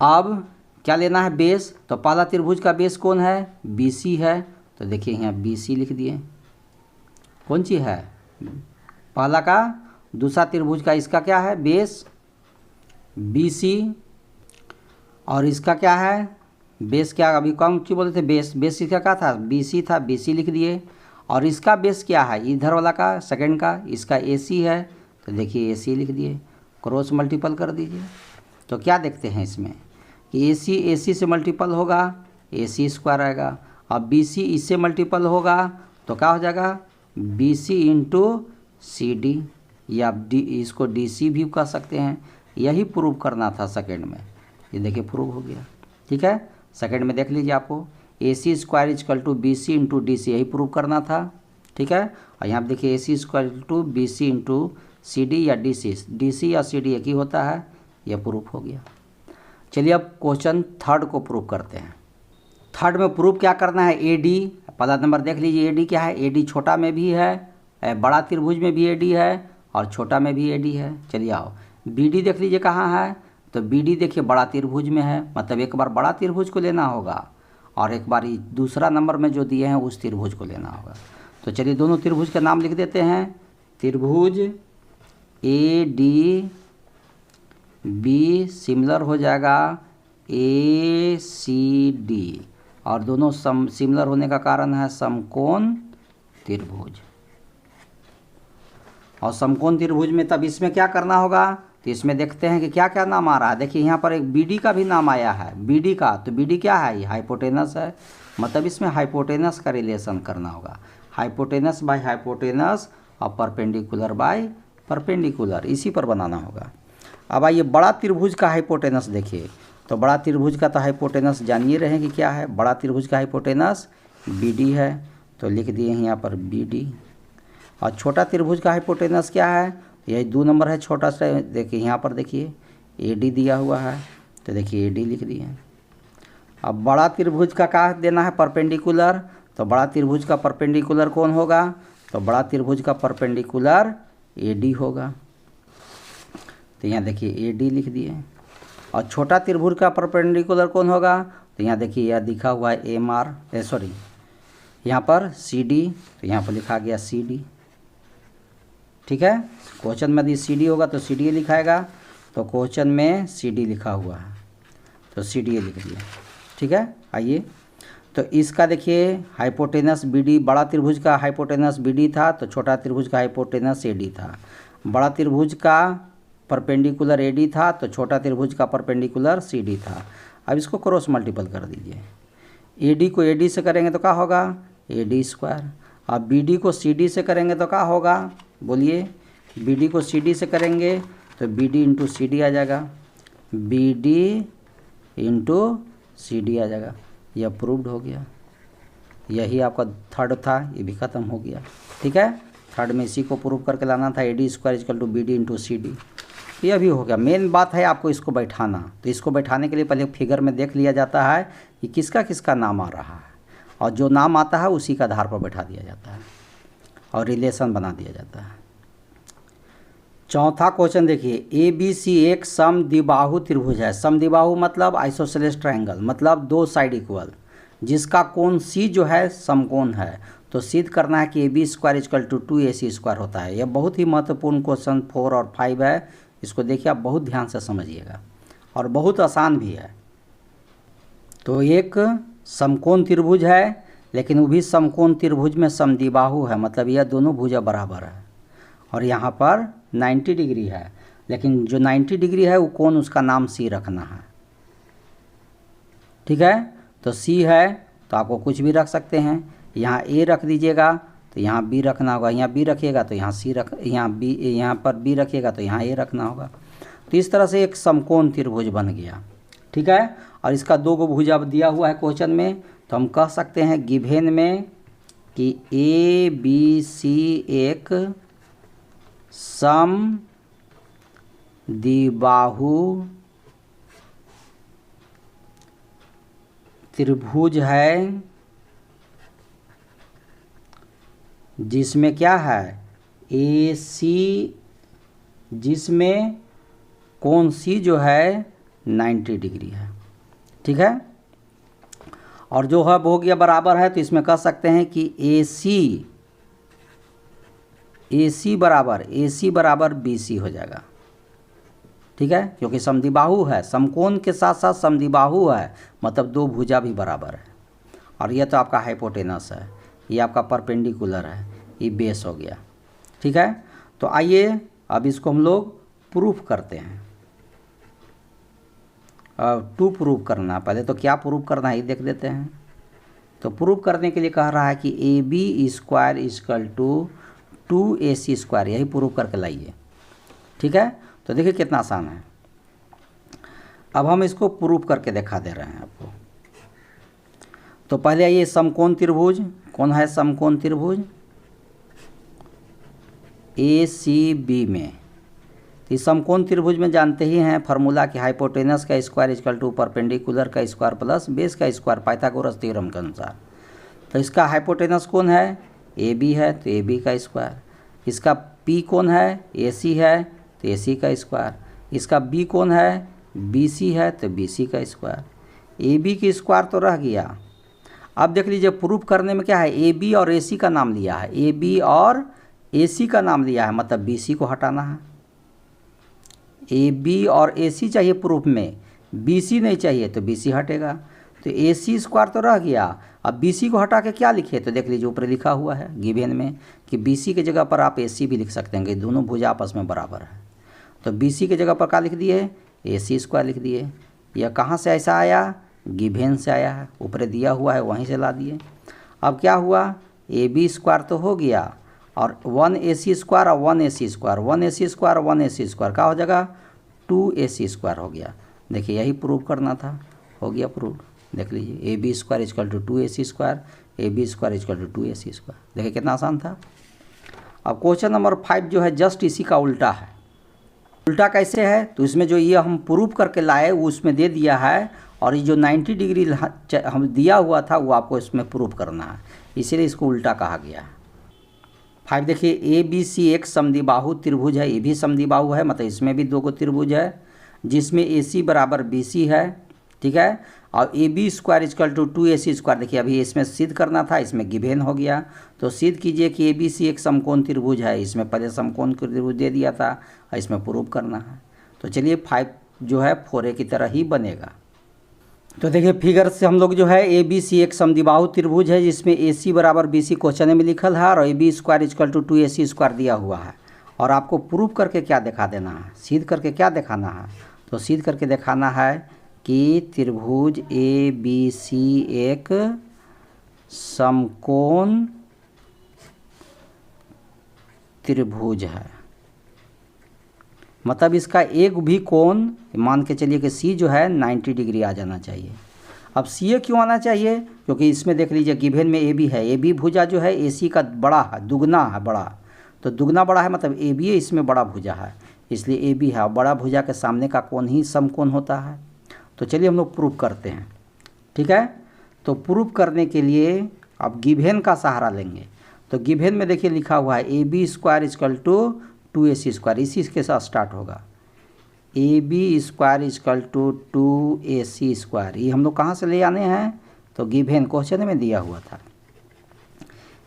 अब क्या लेना है बेस, तो पहला त्रिभुज का बेस कौन है, बी सी है, तो देखिए यहाँ बी सी लिख दिए। कौन सी है पहला का, दूसरा त्रिभुज का इसका क्या है बेस बी सी, और इसका क्या है बेस, क्या अभी कौन सी बोले थे बेस इसका क्या था, बी सी था, बी सी लिख दिए। और इसका बेस क्या है इधर वाला का सेकंड का, इसका ए सी है, तो देखिए ए सी लिख दिए। क्रॉस मल्टीपल कर दीजिए, तो क्या देखते हैं इसमें कि ए सी से मल्टीपल होगा, ए सी स्क्वायर आएगा। अब बी सी इससे मल्टीपल होगा तो क्या हो जाएगा, B C into C D, या डी, इसको डी सी भी कर सकते हैं। यही प्रूव करना था सेकेंड में, ये देखिए प्रूव हो गया। ठीक है, सेकेंड में देख लीजिए आपको A C square equal to B C into D C, यही प्रूव करना था। ठीक है, और यहाँ पर देखिए A C square to B C into C D या डी सी या सी डी एक ही होता है, यह प्रूफ हो गया। चलिए अब क्वेश्चन थर्ड को प्रूव करते हैं। थर्ड में प्रूफ क्या करना है, ए डी, पहला नंबर देख लीजिए ए डी क्या है, ए डी छोटा में भी है, बड़ा त्रिभुज में भी ए डी है, और छोटा में भी ए डी है। चलिए आओ बी डी देख लीजिए कहाँ है, तो बी डी देखिए बड़ा त्रिभुज में है, मतलब एक बार बड़ा त्रिभुज को लेना होगा, और एक बार दूसरा नंबर में जो दिए हैं उस त्रिभुज को लेना होगा। तो चलिए दोनों त्रिभुज का नाम लिख देते हैं, त्रिभुज ए डी बी सिमिलर हो जाएगा ए सी डी, और दोनों सिमिलर होने का कारण है समकोण त्रिभुज। और समकोण त्रिभुज में तब इसमें क्या करना होगा, तो इसमें देखते हैं कि क्या क्या नाम आ रहा है। देखिए यहाँ पर एक बी डी का भी नाम आया है, बी डी का, तो बी डी क्या है, ये हाइपोटेनस है, मतलब इसमें हाइपोटेनस का रिलेशन करना होगा, हाइपोटेनस बाय हाइपोटेनस और परपेंडिकुलर बाय परपेंडिकुलर, इसी पर बनाना होगा। अब आइए बड़ा त्रिभुज का हाइपोटेनस देखिए, तो बड़ा त्रिभुज का तो हाइपोटेनस जानिए रहे कि क्या है, बड़ा त्रिभुज का हाइपोटेनस बी डी है, तो लिख दिए हैं यहाँ पर बी डी। और छोटा त्रिभुज का हाइपोटेनस क्या है, यही 2 नंबर है छोटा सा, देखिए यहाँ पर देखिए ए डी दिया हुआ है, तो देखिए ए डी लिख दिए। अब बड़ा त्रिभुज का क्या देना है परपेंडिकुलर, तो बड़ा त्रिभुज का परपेंडिकुलर कौन होगा, तो बड़ा त्रिभुज का परपेंडिकुलर ए डी होगा, तो यहाँ देखिए ए डी लिख दिए। और छोटा त्रिभुज का परपेंडिकुलर कौन होगा, तो यहाँ देखिए यह दिखा हुआ है एम आर, सॉरी यहाँ पर सी डी, तो यहाँ पर लिखा गया सी डी। ठीक है, क्वेश्चन में यदि सी डी होगा तो सी डी लिखाएगा, तो क्वेश्चन में सी डी लिखा हुआ है तो सी डी लिख दिया। ठीक है, आइए तो इसका देखिए हाइपोटेनस BD, बड़ा त्रिभुज का हाइपोटेनस BD था तो छोटा त्रिभुज का हाइपोटेनस AD था। बड़ा त्रिभुज का परपेंडिकुलर AD था तो छोटा त्रिभुज का परपेंडिकुलर CD था। अब इसको क्रॉस मल्टीपल कर दीजिए। AD को AD से करेंगे तो क्या होगा, AD स्क्वायर। अब BD को CD से करेंगे तो क्या होगा, बोलिए। BD को CD से करेंगे तो BD इंटू CD आ जाएगा, BD इंटू CD आ जाएगा। यह प्रूव्ड हो गया। यही आपका थर्ड था, ये भी ख़त्म हो गया। ठीक है, थर्ड में इसी को प्रूव करके लाना था, AD square equal to BD into CD। यह भी हो गया। मेन बात है आपको इसको बैठाना। तो इसको बैठाने के लिए पहले फिगर में देख लिया जाता है कि किसका किसका नाम आ रहा है, और जो नाम आता है उसी का आधार पर बैठा दिया जाता है और रिलेशन बना दिया जाता है। चौथा क्वेश्चन देखिए, ABC एक समद्विबाहु त्रिभुज है। समद्विबाहु मतलब आइसोसेलेस ट्रायंगल, मतलब दो साइड इक्वल, जिसका कोण C जो है समकोण है। तो सिद्ध करना है कि AB square equal to 2AC square होता है। यह बहुत ही महत्वपूर्ण क्वेश्चन 4 और 5 है। इसको देखिए, आप बहुत ध्यान से समझिएगा और बहुत आसान भी है। तो एक समकोण त्रिभुज है, लेकिन वो भी समकोण त्रिभुज में समद्विबाहु है, मतलब यह दोनों भुजा बराबर है। और यहाँ पर 90 डिग्री है, लेकिन जो 90 डिग्री है वो कोण, उसका नाम C रखना है। ठीक है, तो C है तो आपको कुछ भी रख सकते हैं। यहाँ A रख दीजिएगा तो यहाँ B रखना होगा, यहाँ B रखिएगा तो यहाँ C रख, यहाँ पर B रखिएगा तो यहाँ A रखना होगा। तो इस तरह से एक समकोण त्रिभुज बन गया। ठीक है, और इसका दो गो भुजा दिया हुआ है क्वेश्चन में, तो हम कह सकते हैं गिवेन में कि ABC एक समद्विबाहु त्रिभुज है, जिसमें क्या है, AC, जिसमें कोण C जो है 90 डिग्री है। ठीक है, और जो है हो गया बराबर है, तो इसमें कह सकते हैं कि AC बराबर BC हो जाएगा। ठीक है, क्योंकि समद्विबाहु है, समकोण के साथ साथ समद्विबाहु है, मतलब दो भुजा भी बराबर है। और यह तो आपका हाइपोटेनस है, ये आपका परपेंडिकुलर है, ये बेस हो गया। ठीक है, तो आइए अब इसको हम लोग प्रूफ करते हैं। टू प्रूव करना, पहले तो क्या प्रूव करना है ये देख लेते हैं। तो प्रूव करने के लिए कह रहा है कि AB square equal to 2AC square, यही प्रूव करके लाइए। ठीक है, तो देखिए कितना आसान है। अब हम इसको प्रूव करके दिखा दे रहे हैं आपको। तो पहले ये समकोण त्रिभुज, कौन है समकोण त्रिभुज, ACB में। इस समकोण त्रिभुज में जानते ही हैं फार्मूला कि हाइपोटेनस का स्क्वायर इक्वल टू परपेंडिकुलर का स्क्वायर प्लस बेस का स्क्वायर, पाइथागोरस थ्योरम के अनुसार। तो इसका हाइपोटेनस कौन है, AB है तो AB का स्क्वायर। इसका P कौन है, AC है तो AC का स्क्वायर। इसका B कौन है, BC है तो BC का स्क्वायर। AB की स्क्वायर तो रह गया। अब देख लीजिए प्रूफ करने में क्या है, AB और AC का नाम लिया है, AB और AC का नाम लिया है, मतलब BC को हटाना है। AB और AC चाहिए प्रूफ में, BC नहीं चाहिए, तो BC हटेगा। तो AC स्क्वायर तो रह गया। अब BC को हटा के क्या लिखे, तो देख लीजिए ऊपर लिखा हुआ है गिवेन में कि BC की जगह पर आप AC भी लिख सकते हैं, दोनों भुजा आपस में बराबर है। तो BC की जगह पर क्या लिख दिए, AC स्क्वायर लिख दिए। यह कहाँ से ऐसा आया, गिवेन से आया है, ऊपर दिया हुआ है वहीं से ला दिए। अब क्या हुआ, AB स्क्वायर तो हो गया, और 1AC स्क्वायर और 1AC square, 1AC square 1AC square क्या हो जाएगा, 2AC स्क्वायर हो गया। देखिए यही प्रूव करना था, हो गया प्रूव। देख लीजिए AB square equal to 2AC square, AB square equal to 2AC square. देखिए कितना आसान था। अब क्वेश्चन नंबर 5 जो है जस्ट इसी का उल्टा है। उल्टा कैसे है, तो इसमें जो ये हम प्रूव करके लाए वो उसमें दे दिया है, और ये जो 90 डिग्री हम दिया हुआ था वो आपको इसमें प्रूव करना है, इसीलिए इसको उल्टा कहा गया है। 5 देखिए, ABC एक समद्विबाहु त्रिभुज है, ये भी समद्विबाहु है, मतलब इसमें भी दो गो त्रिभुज है, जिसमें AC बराबर BC है। ठीक है, और AB square equal to 2AC square. देखिए अभी इसमें सिद्ध करना था, इसमें गिवेन हो गया। तो सिद्ध कीजिए कि ABC एक समकोण त्रिभुज है, इसमें पहले समकोण त्रिभुज दे दिया था और इसमें प्रूव करना है। तो चलिए 5 जो है 4A की तरह ही बनेगा। तो देखिए फिगर से हम लोग जो है ए बी सी एक समद्विबाहु त्रिभुज है जिसमें ए सी बराबर बी सी क्वेश्चन में लिखल है और A B square equal to 2ac² दिया हुआ है। और आपको प्रूव करके क्या दिखा देना है, सिद्ध करके क्या दिखाना है, तो सिद्ध करके दिखाना है कि त्रिभुज ए बी सी एक समकोण त्रिभुज है। मतलब इसका एक भी कोण, मान के चलिए कि सी जो है 90 डिग्री आ जाना चाहिए। अब सी क्यों आना चाहिए, क्योंकि इसमें देख लीजिए गिवन में ए बी है, ए बी भुजा जो है ए सी का बड़ा है, दुगना है बड़ा, तो दुगना बड़ा है मतलब ए बी इसमें बड़ा भुजा है, इसलिए ए बी है और बड़ा भुजा के सामने का कोण ही समकोण होता है। तो चलिए हम लोग प्रूव करते हैं, ठीक है। तो प्रूव करने के लिए अब गिवन का सहारा लेंगे। तो गिवन में देखिए लिखा हुआ है A B square equal to 2ac², इसी के साथ स्टार्ट होगा। A B square equal to 2ac², ये हम लोग कहाँ से ले आने हैं, तो गिवन क्वेश्चन में दिया हुआ था।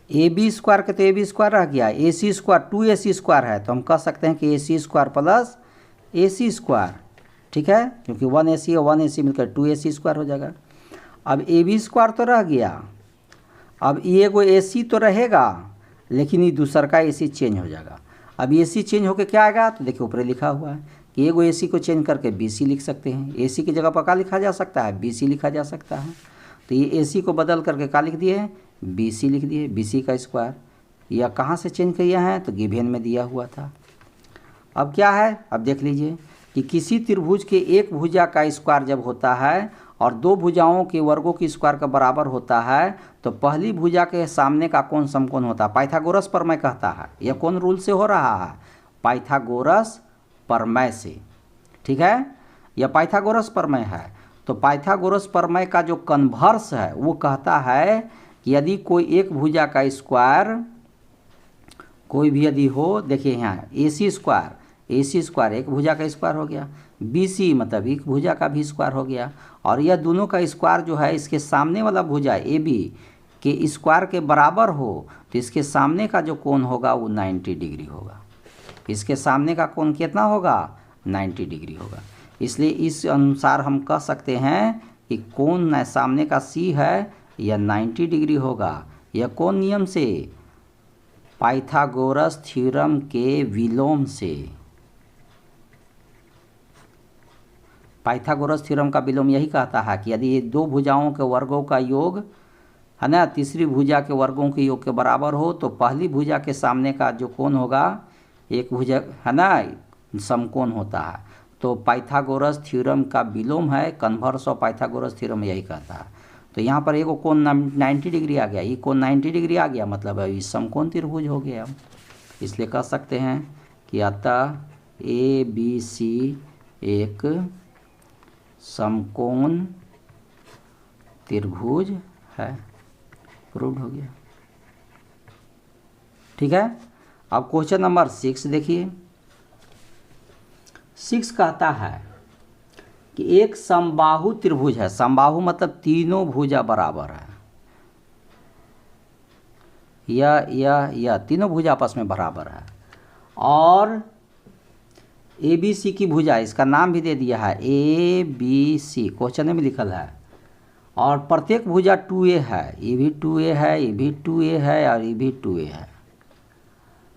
ए बी स्क्वायर के तो ए बी स्क्वायर रह गया, ए सी स्क्वायर 2ac² है, तो हम कह सकते हैं कि ac² प्लस ac², ठीक है, क्योंकि 1ac और 1ac मिलकर 2ac² हो जाएगा। अब ए बी स्क्वायर तो रह गया, अब ये एगो ए सी तो रहेगा लेकिन ये दूसरा का ए सी चेंज हो जाएगा। अब ए सी चेंज होकर क्या आएगा, तो देखिए ऊपर लिखा हुआ है कि एगो ए सी को चेंज करके बी सी लिख सकते हैं। ए सी की जगह पर क्या लिखा जा सकता है, बी सी लिखा जा सकता है। तो ये ए सी को बदल करके क्या लिख दिए, बी सी लिख दिए, बी सी का स्क्वायर। या कहाँ से चेंज किया है, तो गिवन में दिया हुआ था। अब क्या है, अब देख लीजिए कि किसी त्रिभुज के एक भुजा का स्क्वायर जब होता है और दो भुजाओं के वर्गों की स्क्वायर का बराबर होता है तो पहली भुजा के सामने का कोण समकोण होता है। पाइथागोरस प्रमेय कहता है, यह कौन रूल से हो रहा है, पाइथागोरस प्रमेय से, ठीक है, यह पाइथागोरस प्रमेय है। तो पाइथागोरस प्रमेय का जो कन्वर्स है वो कहता है कि यदि कोई एक भुजा का स्क्वायर कोई भी यदि हो, देखिए यहाँ ए सी स्क्वायर एक भुजा का स्क्वायर हो गया, बी सी मतलब एक भुजा का भी स्क्वायर हो गया, और यह दोनों का स्क्वायर जो है इसके सामने वाला भुजा ए बी के स्क्वायर के बराबर हो तो इसके सामने का जो कोण होगा वो 90 डिग्री होगा। इसके सामने का कोण कितना होगा, 90 डिग्री होगा। इसलिए इस अनुसार हम कह सकते हैं कि कोण सामने का सी है यह 90 डिग्री होगा। यह कौन नियम से, पाइथागोरस थ्योरम के विलोम से। पाइथागोरस थ्योरम का विलोम यही कहता है कि यदि ये दो भुजाओं के वर्गों का योग है ना तीसरी भुजा के वर्गों के योग के बराबर हो तो पहली भुजा के सामने का जो कोण होगा एक भुजा है ना समकोण होता है। तो पाइथागोरस थ्योरम का विलोम है, कन्वर्स ऑफ पाइथागोरस थ्योरम यही कहता है। तो यहाँ पर एगो कोण 90 डिग्री आ गया, ये कोण 90 डिग्री आ गया मतलब अभी समकोण त्रिभुज हो गया। इसलिए कह सकते हैं कि अतः ए बी सी एक समकोण त्रिभुज है, प्रूव्ड हो गया, ठीक है। अब क्वेश्चन नंबर 6 देखिए। 6 कहता है कि एक समबाहु त्रिभुज है, समबाहु मतलब तीनों भुजा बराबर है, यह तीनों भुजा आपस में बराबर है, और ए बी सी की भुजा, इसका नाम भी दे दिया है ए बी सी, क्वेश्चन में लिखल है, और प्रत्येक भुजा 2a है, ये भी 2a है, ये भी 2a है और ये भी 2a है।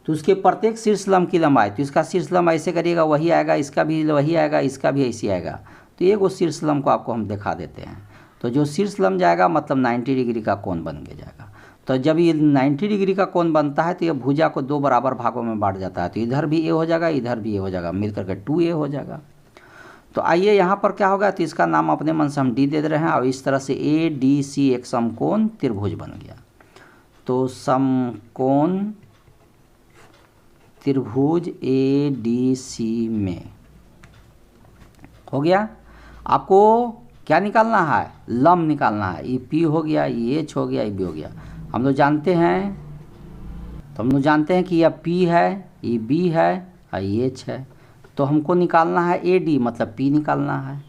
तो उसके प्रत्येक शीर्ष लंब की लंबाई, तो इसका शीर्ष लंब ऐसे करिएगा वही आएगा, इसका भी वही आएगा, इसका भी ऐसे आएगा। तो एक वो शीर्ष लंब को आपको हम दिखा देते हैं। तो जो शीर्ष लंब जाएगा मतलब 90 डिग्री का कोण बन के जाएगा। तो जब ये 90 डिग्री का कोण बनता है तो ये भुजा को दो बराबर भागों में बांट जाता है। तो इधर भी ए हो जाएगा, इधर भी ए हो जाएगा, मिल करके 2a हो जाएगा। तो आइए यहाँ पर क्या होगा, तो इसका नाम अपने मन से हम डी दे रहे हैं, और इस तरह से ए डी सी एक समकोण त्रिभुज बन गया। तो समकोण त्रिभुज ए डी सी में हो गया। आपको क्या निकालना है, लंब निकालना है। ये पी हो गया, ये एच हो गया, ये बी हो गया। हम लोग जानते हैं, तो हम लोग जानते हैं कि यह पी है, ये बी है और ये एच है। तो हमको निकालना है ए डी मतलब पी निकालना है,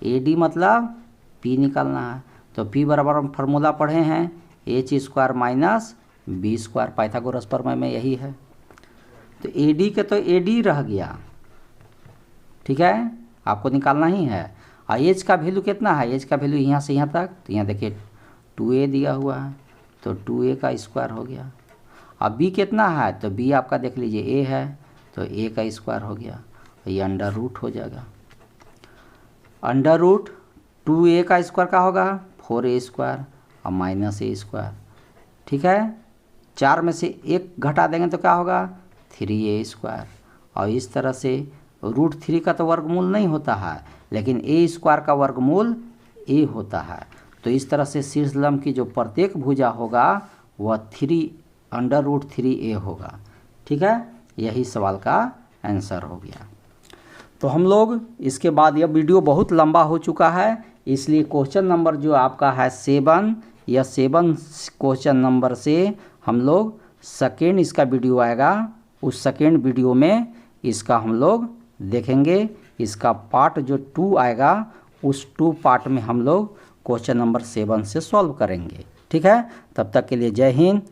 ए डी मतलब पी निकालना है। तो पी बराबर हम फार्मूला पढ़े हैं H square minus B square, Pythagoras प्रमेय में यही है। तो ए डी के तो ए डी रह गया, ठीक है, आपको निकालना ही है। एज का वैल्यू कितना है, एज का वैल्यू यहाँ से यहाँ तक, तो यहाँ देखिए 2a दिया हुआ है, तो 2a का स्क्वायर हो गया। अब b कितना है, तो b आपका देख लीजिए a है, तो a का स्क्वायर हो गया, ये अंडर रूट हो जाएगा। अंडर रूट 2a का स्क्वायर का होगा 4a स्क्वायर और माइनस a स्क्वायर, ठीक है। 4 में से 1 घटा देंगे तो क्या होगा 3a स्क्वायर, और इस तरह से √3 का तो वर्गमूल नहीं होता है, लेकिन a स्क्वायर का वर्गमूल a होता है। तो इस तरह से शीर्षलंब की जो प्रत्येक भुजा होगा वह 3√3a होगा, ठीक है। यही सवाल का आंसर हो गया। तो हम लोग इसके बाद, यह वीडियो बहुत लंबा हो चुका है, इसलिए क्वेश्चन नंबर जो आपका है 7 या 7 क्वेश्चन नंबर से हम लोग सेकेंड इसका वीडियो आएगा, उस सेकेंड वीडियो में इसका हम लोग देखेंगे। इसका पार्ट जो 2 आएगा, उस 2 पार्ट में हम लोग क्वेश्चन नंबर 7 से सॉल्व करेंगे, ठीक है। तब तक के लिए जय हिंद,